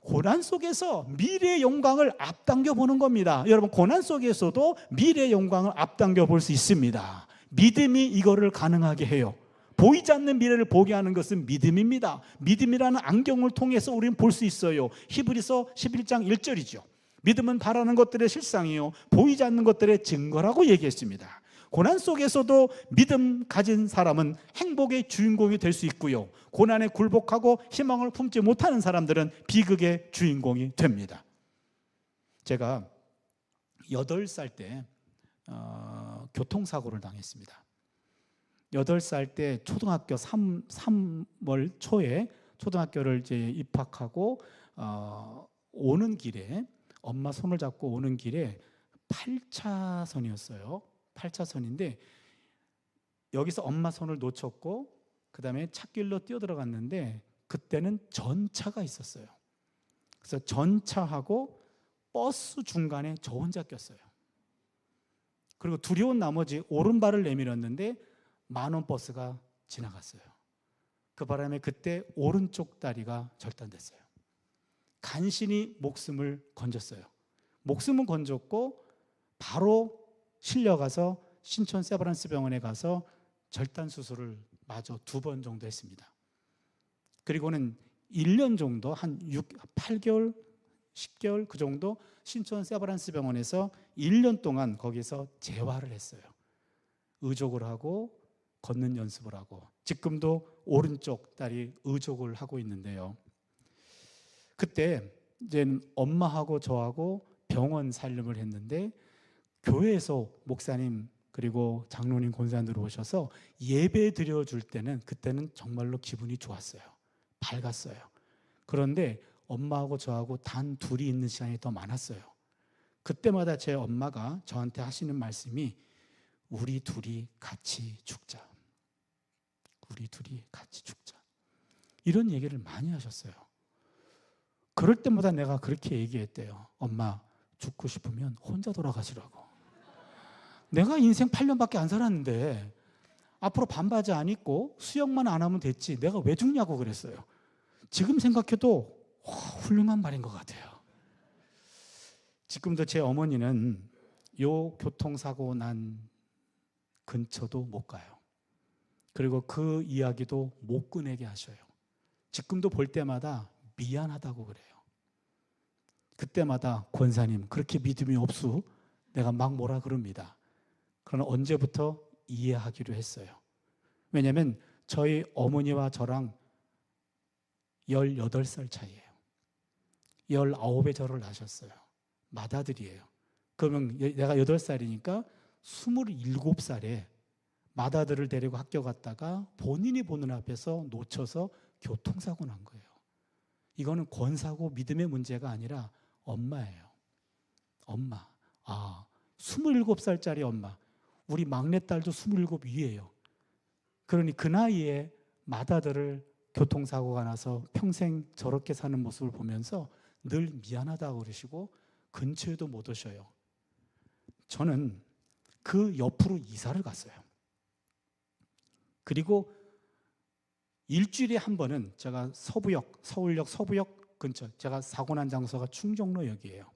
고난 속에서 미래의 영광을 앞당겨 보는 겁니다. 여러분, 고난 속에서도 미래의 영광을 앞당겨 볼 수 있습니다. 믿음이 이거를 가능하게 해요. 보이지 않는 미래를 보게 하는 것은 믿음입니다. 믿음이라는 안경을 통해서 우리는 볼 수 있어요. 히브리서 11장 1절이죠. 믿음은 바라는 것들의 실상이요 보이지 않는 것들의 증거라고 얘기했습니다. 고난 속에서도 믿음 가진 사람은 행복의 주인공이 될 수 있고요, 고난에 굴복하고 희망을 품지 못하는 사람들은 비극의 주인공이 됩니다. 제가 8살 때 교통사고를 당했습니다. 8살 때 초등학교 3월 초에 초등학교를 이제 입학하고 오는 길에, 엄마 손을 잡고 오는 길에 8차선이었어요. 8차선인데 여기서 엄마 손을 놓쳤고 그 다음에 찻길로 뛰어들어갔는데 그때는 전차가 있었어요. 그래서 전차하고 버스 중간에 저 혼자 꼈어요. 그리고 두려운 나머지 오른발을 내밀었는데 만원 버스가 지나갔어요. 그 바람에 그때 오른쪽 다리가 절단됐어요. 간신히 목숨을 건졌어요. 목숨은 건졌고 바로 실려가서 신촌 세브란스 병원에 가서 절단 수술을 마저 2번 정도 했습니다. 그리고는 1년 정도, 한 8개월, 10개월 그 정도 신촌 세브란스 병원에서 1년 동안 거기서 재활을 했어요. 의족을 하고 걷는 연습을 하고, 지금도 오른쪽 다리 의족을 하고 있는데요. 그때 이제 엄마하고 저하고 병원 살림을 했는데 교회에서 목사님 그리고 장로님 권사님들 오셔서 예배 드려줄 때는 그때는 정말로 기분이 좋았어요. 밝았어요. 그런데 엄마하고 저하고 단 둘이 있는 시간이 더 많았어요. 그때마다 제 엄마가 저한테 하시는 말씀이 우리 둘이 같이 죽자. 우리 둘이 같이 죽자. 이런 얘기를 많이 하셨어요. 그럴 때마다 내가 그렇게 얘기했대요. 엄마, 죽고 싶으면 혼자 돌아가시라고. 내가 인생 8년밖에 안 살았는데 앞으로 반바지 안 입고 수영만 안 하면 됐지 내가 왜 죽냐고 그랬어요. 지금 생각해도 훌륭한 말인 것 같아요. 지금도 제 어머니는 요 교통사고 난 근처도 못 가요. 그리고 그 이야기도 못 꺼내게 하셔요. 지금도 볼 때마다 미안하다고 그래요. 그때마다 권사님 그렇게 믿음이 없수 내가 막 뭐라 그럽니다. 그러나 언제부터 이해하기로 했어요. 왜냐하면 저희 어머니와 저랑 18살 차이예요. 19에 저를 낳으셨어요. 맏아들이에요. 그러면 내가 8살이니까 27살에 맏아들을 데리고 학교 갔다가 본인이 보는 앞에서 놓쳐서 교통사고 난 거예요. 이거는 권사고 믿음의 문제가 아니라 엄마예요. 엄마. 27살짜리 엄마. 우리 막내딸도 27 위에요. 그러니 그 나이에 맏아들을 교통사고가 나서 평생 저렇게 사는 모습을 보면서 늘 미안하다고 그러시고 근처에도 못 오셔요. 저는 그 옆으로 이사를 갔어요. 그리고 일주일에 한 번은 제가 서부역, 서울역 서부역 근처, 제가 사고 난 장소가 충정로역이에요.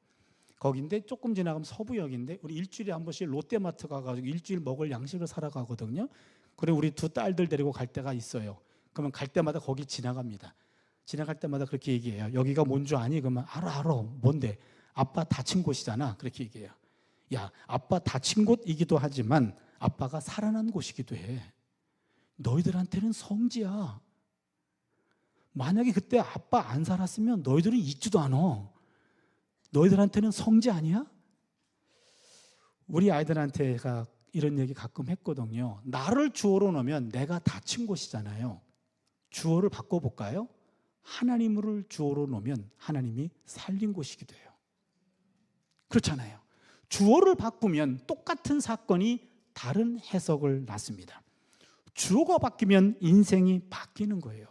거긴데 조금 지나가면 서부역인데 우리 일주일에 한 번씩 롯데마트 가가지고 일주일 먹을 양식을 사러 가거든요. 그리고 우리 2 딸들 데리고 갈 때가 있어요. 그러면 갈 때마다 거기 지나갑니다. 지나갈 때마다 그렇게 얘기해요. 여기가 뭔 줄 아니? 그러면 알아. 뭔데? 아빠 다친 곳이잖아. 그렇게 얘기해요. 야, 아빠 다친 곳이기도 하지만 아빠가 살아난 곳이기도 해. 너희들한테는 성지야. 만약에 그때 아빠 안 살았으면 너희들은 있지도 않아. 너희들한테는 성지 아니야? 우리 아이들한테가 이런 얘기 가끔 했거든요. 나를 주어로 놓으면 내가 다친 곳이잖아요. 주어를 바꿔볼까요? 하나님을 주어로 놓으면 하나님이 살린 곳이기도 해요. 그렇잖아요. 주어를 바꾸면 똑같은 사건이 다른 해석을 놨습니다. 주어가 바뀌면 인생이 바뀌는 거예요.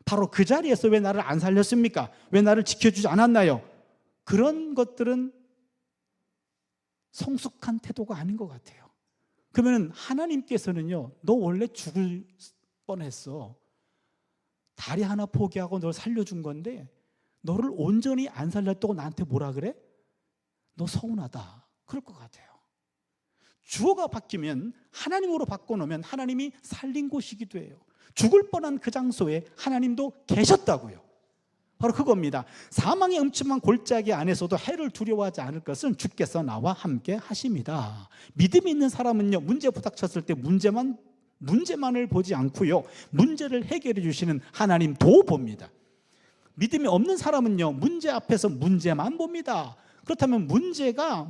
바로 그 자리에서 왜 나를 안 살렸습니까? 왜 나를 지켜주지 않았나요? 그런 것들은 성숙한 태도가 아닌 것 같아요. 그러면 하나님께서는요, 너 원래 죽을 뻔했어. 다리 하나 포기하고 널 살려준 건데 너를 온전히 안 살렸다고 나한테 뭐라 그래? 너 서운하다. 그럴 것 같아요. 주어가 바뀌면, 하나님으로 바꿔놓으면 하나님이 살린 곳이기도 해요. 죽을 뻔한 그 장소에 하나님도 계셨다고요. 바로 그겁니다. 사망의 음침한 골짜기 안에서도 해를 두려워하지 않을 것은 주께서 나와 함께 하십니다. 믿음이 있는 사람은요, 문제 부닥쳤을 때 문제만을 보지 않고요, 문제를 해결해 주시는 하나님도 봅니다. 믿음이 없는 사람은요, 문제 앞에서 문제만 봅니다. 그렇다면 문제가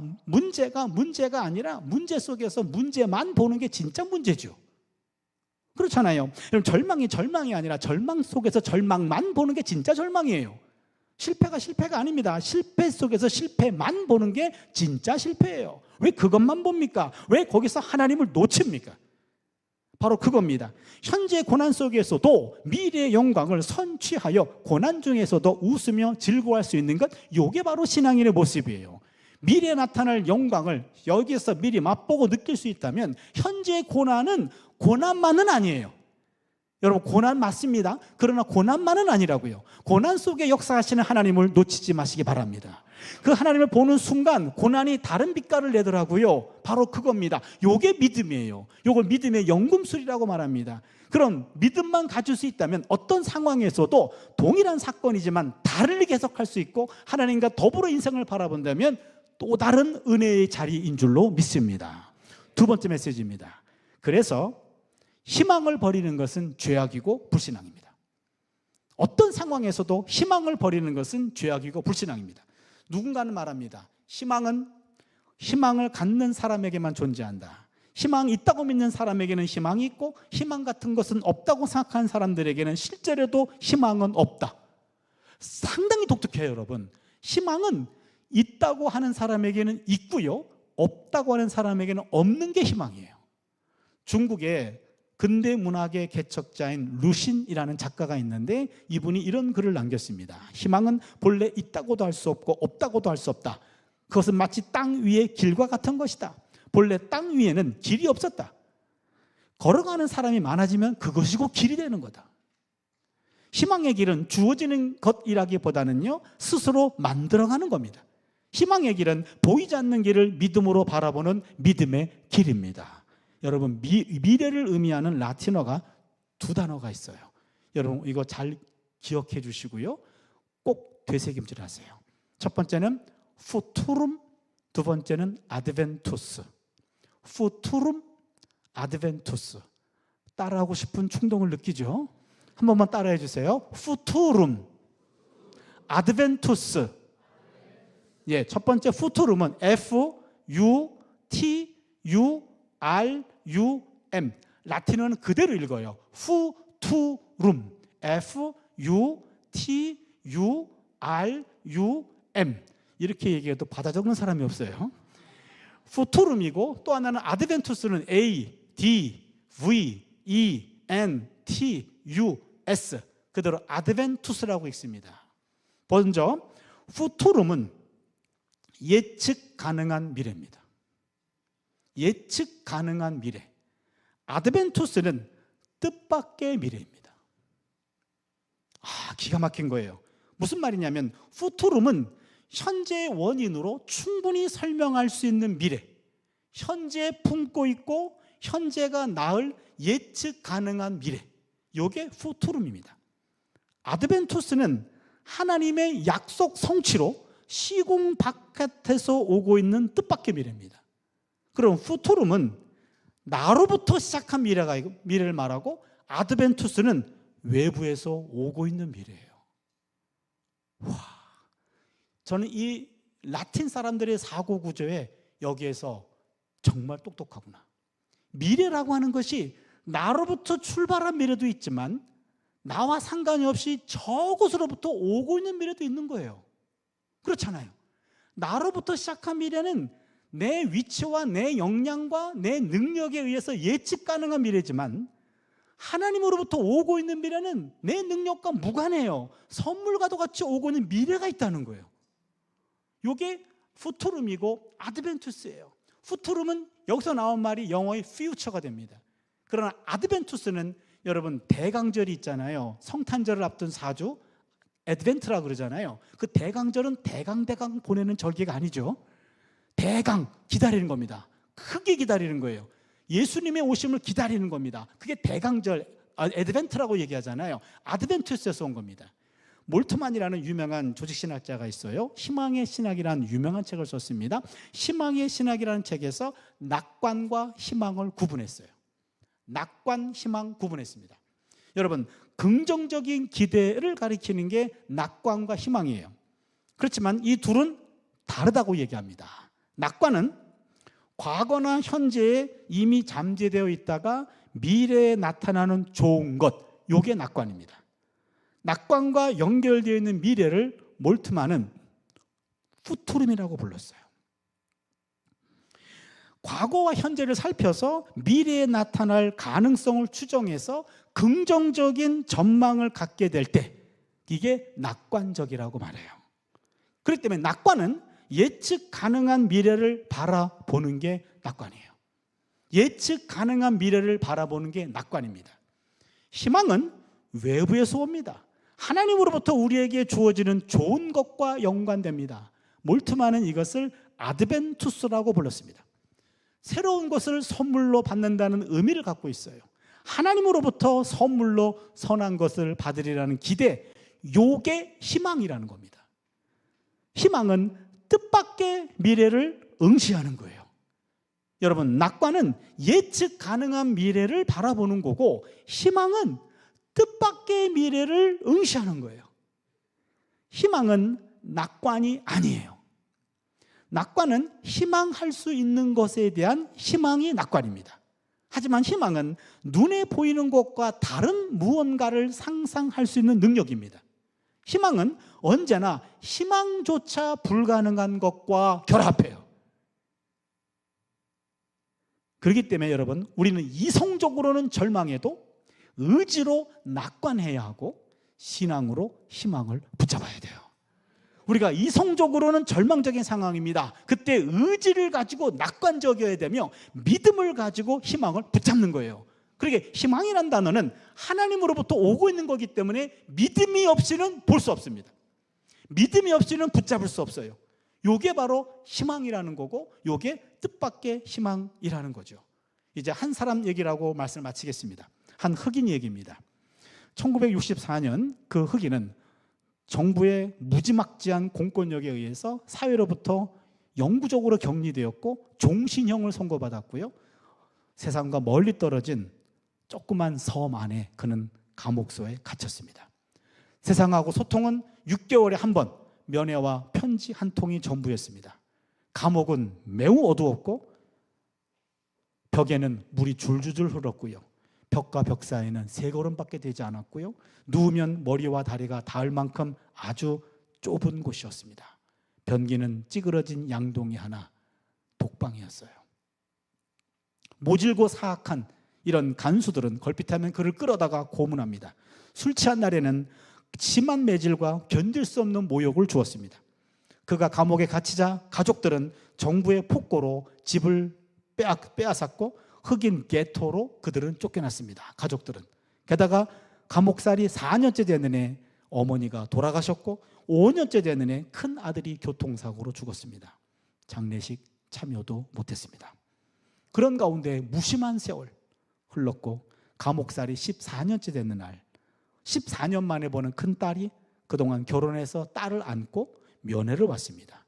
아니라 문제 속에서 문제만 보는 게 진짜 문제죠. 그렇잖아요. 그럼 절망이 아니라 절망 속에서 절망만 보는 게 진짜 절망이에요. 실패가 아닙니다. 실패 속에서 실패만 보는 게 진짜 실패예요. 왜 그것만 봅니까? 왜 거기서 하나님을 놓칩니까? 바로 그겁니다. 현재 고난 속에서도 미래의 영광을 선취하여 고난 중에서도 웃으며 즐거워할 수 있는 것, 이게 바로 신앙인의 모습이에요. 미래에 나타날 영광을 여기에서 미리 맛보고 느낄 수 있다면 현재의 고난은 고난만은 아니에요. 여러분, 고난 맞습니다. 그러나 고난만은 아니라고요. 고난 속에 역사하시는 하나님을 놓치지 마시기 바랍니다. 그 하나님을 보는 순간 고난이 다른 빛깔을 내더라고요. 바로 그겁니다. 요게 믿음이에요. 요걸 믿음의 연금술이라고 말합니다. 그럼 믿음만 가질 수 있다면 어떤 상황에서도 동일한 사건이지만 다르게 해석할 수 있고 하나님과 더불어 인생을 바라본다면 또 다른 은혜의 자리인 줄로 믿습니다. 두 번째 메시지입니다. 그래서 희망을 버리는 것은 죄악이고 불신앙입니다. 어떤 상황에서도 희망을 버리는 것은 죄악이고 불신앙입니다. 누군가는 말합니다. 희망을 갖는 사람에게만 존재한다. 희망이 있다고 믿는 사람에게는 희망이 있고 희망 같은 것은 없다고 생각하는 사람들에게는 실제로도 희망은 없다. 상당히 독특해요, 여러분. 희망은 있다고 하는 사람에게는 있고요, 없다고 하는 사람에게는 없는 게 희망이에요. 중국에 근대 문학의 개척자인 루신이라는 작가가 있는데 이분이 이런 글을 남겼습니다. 희망은 본래 있다고도 할 수 없고 없다고도 할 수 없다. 그것은 마치 땅 위의 길과 같은 것이다. 본래 땅 위에는 길이 없었다. 걸어가는 사람이 많아지면 그것이 곧 길이 되는 거다. 희망의 길은 주어지는 것이라기보다는요, 스스로 만들어가는 겁니다. 희망의 길은 보이지 않는 길을 믿음으로 바라보는 믿음의 길입니다. 여러분, 미래를 의미하는 라틴어가 두 단어가 있어요. 여러분, 이거 잘 기억해 주시고요, 꼭 되새김질 하세요. 첫 번째는 futurum, 두 번째는 adventus. futurum, adventus. 따라하고 싶은 충동을 느끼죠? 한 번만 따라해 주세요. futurum, adventus. 예, 첫 번째 futurum은 F-U-T-U-R-U-M. 라틴어는 그대로 읽어요. futurum, F-U-T-U-R-U-M. 이렇게 얘기해도 받아 적는 사람이 없어요. futurum이고 또 하나는 adventus는 A-D-V-E-N-T-U-S. 그대로 adventus라고 읽습니다. 먼저 futurum은 예측 가능한 미래입니다. 예측 가능한 미래. 아드벤투스는 뜻밖의 미래입니다. 기가 막힌 거예요. 무슨 말이냐면 futurum은 현재의 원인으로 충분히 설명할 수 있는 미래, 현재 품고 있고 현재가 나을 예측 가능한 미래, 이게 futurum입니다. 아드벤투스는 하나님의 약속 성취로 시공 바깥에서 오고 있는 뜻밖의 미래입니다. 그럼 futurum은 나로부터 시작한 미래를 말하고 아드벤투스는 외부에서 오고 있는 미래예요. 저는 이 라틴 사람들의 사고 구조에 여기에서 정말 똑똑하구나. 미래라고 하는 것이 나로부터 출발한 미래도 있지만 나와 상관이 없이 저곳으로부터 오고 있는 미래도 있는 거예요. 그렇잖아요. 나로부터 시작한 미래는 내 위치와 내 역량과 내 능력에 의해서 예측 가능한 미래지만 하나님으로부터 오고 있는 미래는 내 능력과 무관해요. 선물과도 같이 오고 있는 미래가 있다는 거예요. 이게 푸투름이고 아드벤투스예요. 푸투름은 여기서 나온 말이 영어의 future가 됩니다. 그러나 아드벤투스는 여러분 대강절이 있잖아요. 성탄절을 앞둔 4주 애드벤트라고 그러잖아요. 그 대강절은 대강 보내는 절기가 아니죠. 대강 기다리는 겁니다. 크게 기다리는 거예요. 예수님의 오심을 기다리는 겁니다. 그게 대강절 애드벤트라고 얘기하잖아요. 아드벤투스에서 온 겁니다. 몰트만이라는 유명한 조직신학자가 있어요. 희망의 신학이라는 유명한 책을 썼습니다. 희망의 신학이라는 책에서 낙관과 희망을 구분했어요. 낙관, 희망 구분했습니다. 여러분, 긍정적인 기대를 가리키는 게 낙관과 희망이에요. 그렇지만 이 둘은 다르다고 얘기합니다. 낙관은 과거나 현재에 이미 잠재되어 있다가 미래에 나타나는 좋은 것, 이게 낙관입니다. 낙관과 연결되어 있는 미래를 몰트만은 푸투름이라고 불렀어요. 과거와 현재를 살펴서 미래에 나타날 가능성을 추정해서 긍정적인 전망을 갖게 될 때 이게 낙관적이라고 말해요. 그렇기 때문에 낙관은 예측 가능한 미래를 바라보는 게 낙관이에요. 예측 가능한 미래를 바라보는 게 낙관입니다. 희망은 외부에서 옵니다. 하나님으로부터 우리에게 주어지는 좋은 것과 연관됩니다. 몰트만은 이것을 아드벤투스라고 불렀습니다. 새로운 것을 선물로 받는다는 의미를 갖고 있어요. 하나님으로부터 선물로 선한 것을 받으리라는 기대, 요게 희망이라는 겁니다. 희망은 뜻밖의 미래를 응시하는 거예요. 여러분, 낙관은 예측 가능한 미래를 바라보는 거고 희망은 뜻밖의 미래를 응시하는 거예요. 희망은 낙관이 아니에요. 낙관은 희망할 수 있는 것에 대한 희망이 낙관입니다. 하지만 희망은 눈에 보이는 것과 다른 무언가를 상상할 수 있는 능력입니다. 희망은 언제나 희망조차 불가능한 것과 결합해요. 그렇기 때문에 여러분, 우리는 이성적으로는 절망해도 의지로 낙관해야 하고 신앙으로 희망을 붙잡아야 돼요. 우리가 이성적으로는 절망적인 상황입니다. 그때 의지를 가지고 낙관적이어야 되며 믿음을 가지고 희망을 붙잡는 거예요. 그러게 희망이란 단어는 하나님으로부터 오고 있는 거기 때문에 믿음이 없이는 볼 수 없습니다. 믿음이 없이는 붙잡을 수 없어요. 이게 바로 희망이라는 거고 이게 뜻밖의 희망이라는 거죠. 이제 한 사람 얘기라고 말씀을 마치겠습니다. 한 흑인 얘기입니다. 1964년 그 흑인은 정부의 무지막지한 공권력에 의해서 사회로부터 영구적으로 격리되었고 종신형을 선고받았고요. 세상과 멀리 떨어진 조그만 섬 안에 그는 감옥소에 갇혔습니다. 세상하고 소통은 6개월에 한 번 면회와 편지 한 통이 전부였습니다. 감옥은 매우 어두웠고 벽에는 물이 줄줄줄 흘렀고요. 벽과 벽 사이에는 3걸음밖에 되지 않았고요. 누우면 머리와 다리가 닿을 만큼 아주 좁은 곳이었습니다. 변기는 찌그러진 양동이 하나, 독방이었어요. 모질고 사악한 이런 간수들은 걸핏하면 그를 끌어다가 고문합니다. 술 취한 날에는 심한 매질과 견딜 수 없는 모욕을 주었습니다. 그가 감옥에 갇히자 가족들은 정부의 폭거로 집을 빼앗았고 흑인 게토로 그들은 쫓겨났습니다. 가족들은. 게다가 감옥살이 4년째 되는 해 어머니가 돌아가셨고 5년째 되는 해 큰 아들이 교통사고로 죽었습니다. 장례식 참여도 못했습니다. 그런 가운데 무심한 세월 흘렀고 감옥살이 14년째 되는 날 14년 만에 보는 큰딸이 그동안 결혼해서 딸을 안고 면회를 왔습니다.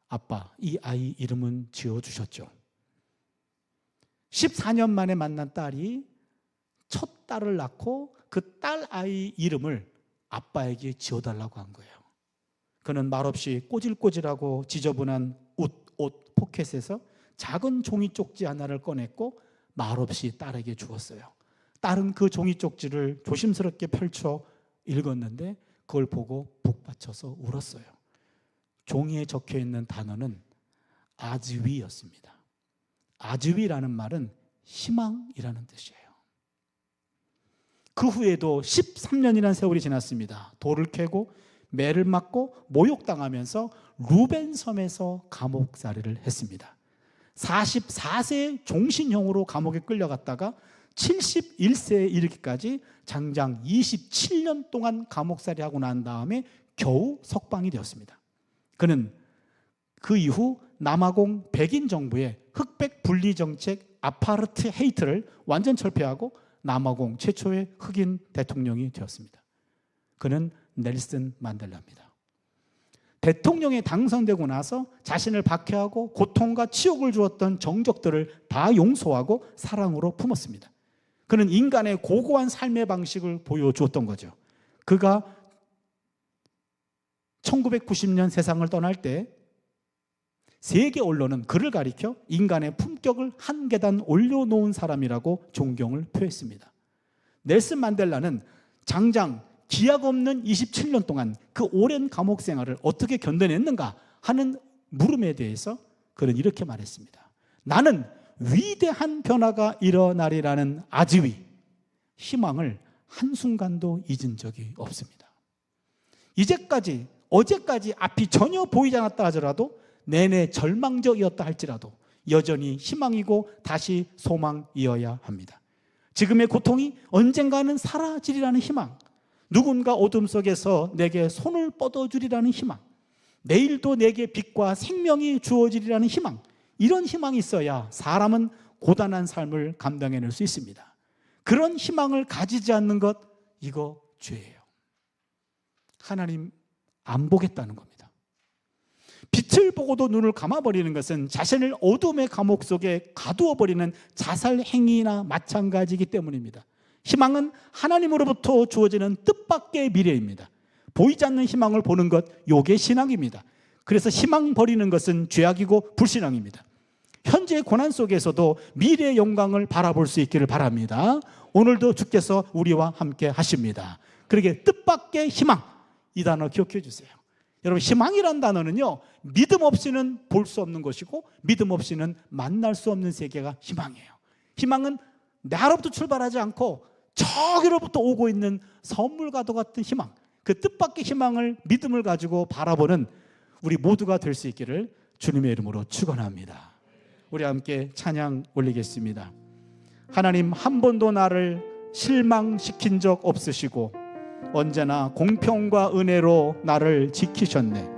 아빠, 이 아이 이름은 지어주셨죠? 14년 만에 만난 딸이 첫 딸을 낳고 그 딸 아이 이름을 아빠에게 지어달라고 한 거예요. 그는 말없이 꼬질꼬질하고 지저분한 옷 포켓에서 작은 종이 쪽지 하나를 꺼냈고 말없이 딸에게 주었어요. 딸은 그 종이 쪽지를 조심스럽게 펼쳐 읽었는데 그걸 보고 북받쳐서 울었어요. 종이에 적혀있는 단어는 아즈위였습니다. 아즈위라는 말은 희망이라는 뜻이에요. 그 후에도 13년이라는 세월이 지났습니다. 돌을 캐고 매를 맞고 모욕당하면서 루벤섬에서 감옥살이를 했습니다. 44세 종신형으로 감옥에 끌려갔다가 71세에 이르기까지 장장 27년 동안 감옥살이하고 난 다음에 겨우 석방이 되었습니다. 그는 그 이후 남아공 백인 정부의 흑백 분리 정책 아파르트헤이트를 완전 철폐하고 남아공 최초의 흑인 대통령이 되었습니다. 그는 넬슨 만델라입니다. 대통령에 당선되고 나서 자신을 박해하고 고통과 치욕을 주었던 정적들을 다 용서하고 사랑으로 품었습니다. 그는 인간의 고고한 삶의 방식을 보여주었던 거죠. 그가 1990년 세상을 떠날 때 세계 언론은 그를 가리켜 인간의 품격을 한 계단 올려놓은 사람이라고 존경을 표했습니다. 넬슨 만델라는 장장 기약 없는 27년 동안 그 오랜 감옥 생활을 어떻게 견뎌냈는가 하는 물음에 대해서 그는 이렇게 말했습니다. 나는 위대한 변화가 일어나리라는 아즈위, 희망을 한순간도 잊은 적이 없습니다. 어제까지 앞이 전혀 보이지 않았다 하더라도 내내 절망적이었다 할지라도 여전히 희망이고 다시 소망이어야 합니다. 지금의 고통이 언젠가는 사라지리라는 희망, 누군가 어둠 속에서 내게 손을 뻗어주리라는 희망, 내일도 내게 빛과 생명이 주어지리라는 희망, 이런 희망이 있어야 사람은 고단한 삶을 감당해낼 수 있습니다. 그런 희망을 가지지 않는 것, 이거 죄예요. 하나님 안 보겠다는 겁니다. 빛을 보고도 눈을 감아버리는 것은 자신을 어둠의 감옥 속에 가두어버리는 자살 행위나 마찬가지이기 때문입니다. 희망은 하나님으로부터 주어지는 뜻밖의 미래입니다. 보이지 않는 희망을 보는 것, 요게 신앙입니다. 그래서 희망 버리는 것은 죄악이고 불신앙입니다. 현재의 고난 속에서도 미래의 영광을 바라볼 수 있기를 바랍니다. 오늘도 주께서 우리와 함께 하십니다. 그러기에 뜻밖의 희망, 이 단어 기억해 주세요. 여러분, 희망이란 단어는요, 믿음 없이는 볼 수 없는 것이고 믿음 없이는 만날 수 없는 세계가 희망이에요. 희망은 나로부터 출발하지 않고 저기로부터 오고 있는 선물과도 같은 희망, 그 뜻밖의 희망을 믿음을 가지고 바라보는 우리 모두가 될 수 있기를 주님의 이름으로 축원합니다. 우리 함께 찬양 올리겠습니다. 하나님, 한 번도 나를 실망시킨 적 없으시고 언제나 공평과 은혜로 나를 지키셨네.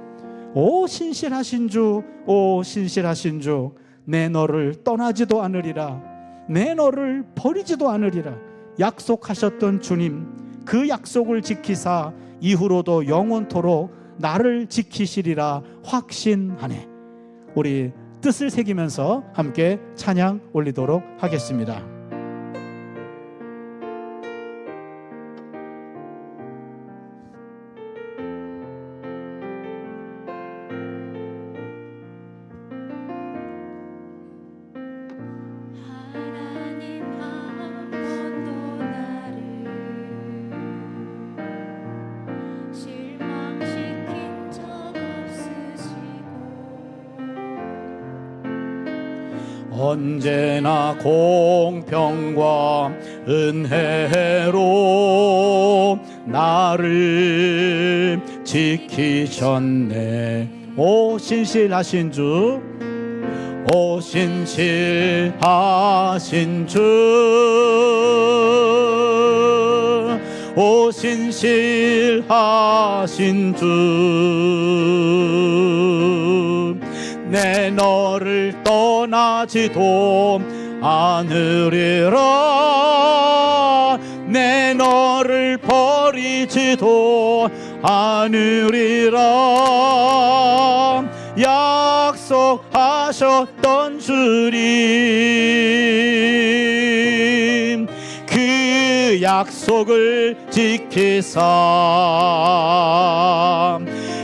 오 신실하신 주, 오 신실하신 주, 내 너를 떠나지도 않으리라, 내 너를 버리지도 않으리라 약속하셨던 주님, 그 약속을 지키사 이후로도 영원토록 나를 지키시리라 확신하네. 우리 뜻을 새기면서 함께 찬양 올리도록 하겠습니다. 언제나 공평과 은혜로 나를 지키셨네. 오 신실하신 주, 오 신실하신 주, 오 신실하신 주, 내 너를 떠나지도 않으리라, 내 너를 버리지도 않으리라 약속하셨던 주님, 그 약속을 지키사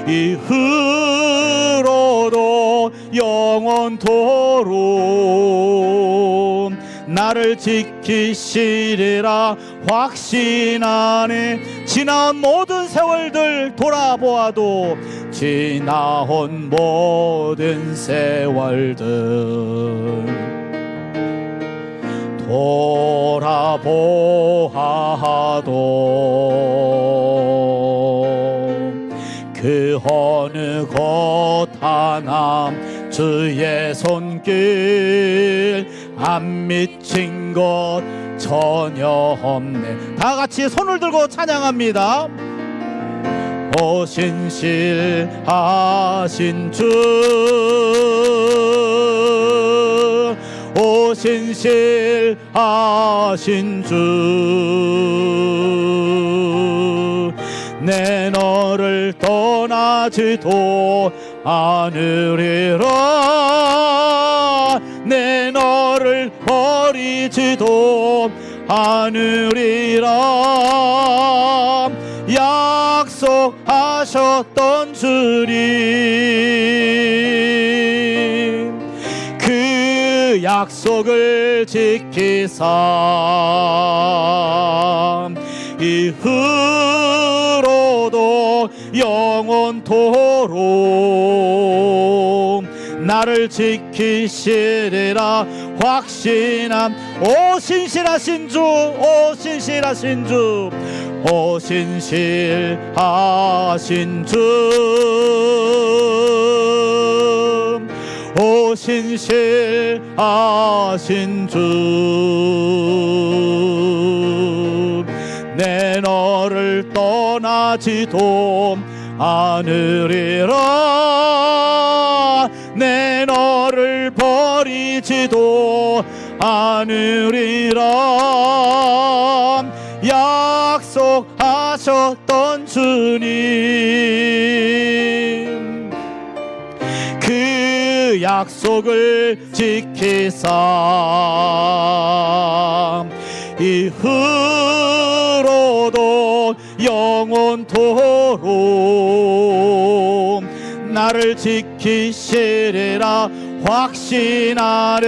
이후로도 영원토록 나를 지키시리라 확신하네. 지나온 모든 세월들 돌아보아도 지나온 모든 세월들 돌아보아도 그 어느 곳 하나 주의 손길 안 미친 것 전혀 없네. 다 같이 손을 들고 찬양합니다. 오 신실하신 주, 오 신실하신 주, 내 너를 떠나지도 않으리라. 내 너를 버리지도 않으리라. 약속하셨던 주님, 그 약속을 지키사 이후로도 영원토록 나를 지키시리라 확신함. 오 신실하신 주, 오 신실하신 주, 오 신실하신 주, 오 신실하신 주, 내 너를 떠나지도 않으리라. 내 너를 버리지도 않으리라. 약속하셨던 주님, 그 약속을 지키사 이후로도 영원토록 나를 지키시리라 확신하네.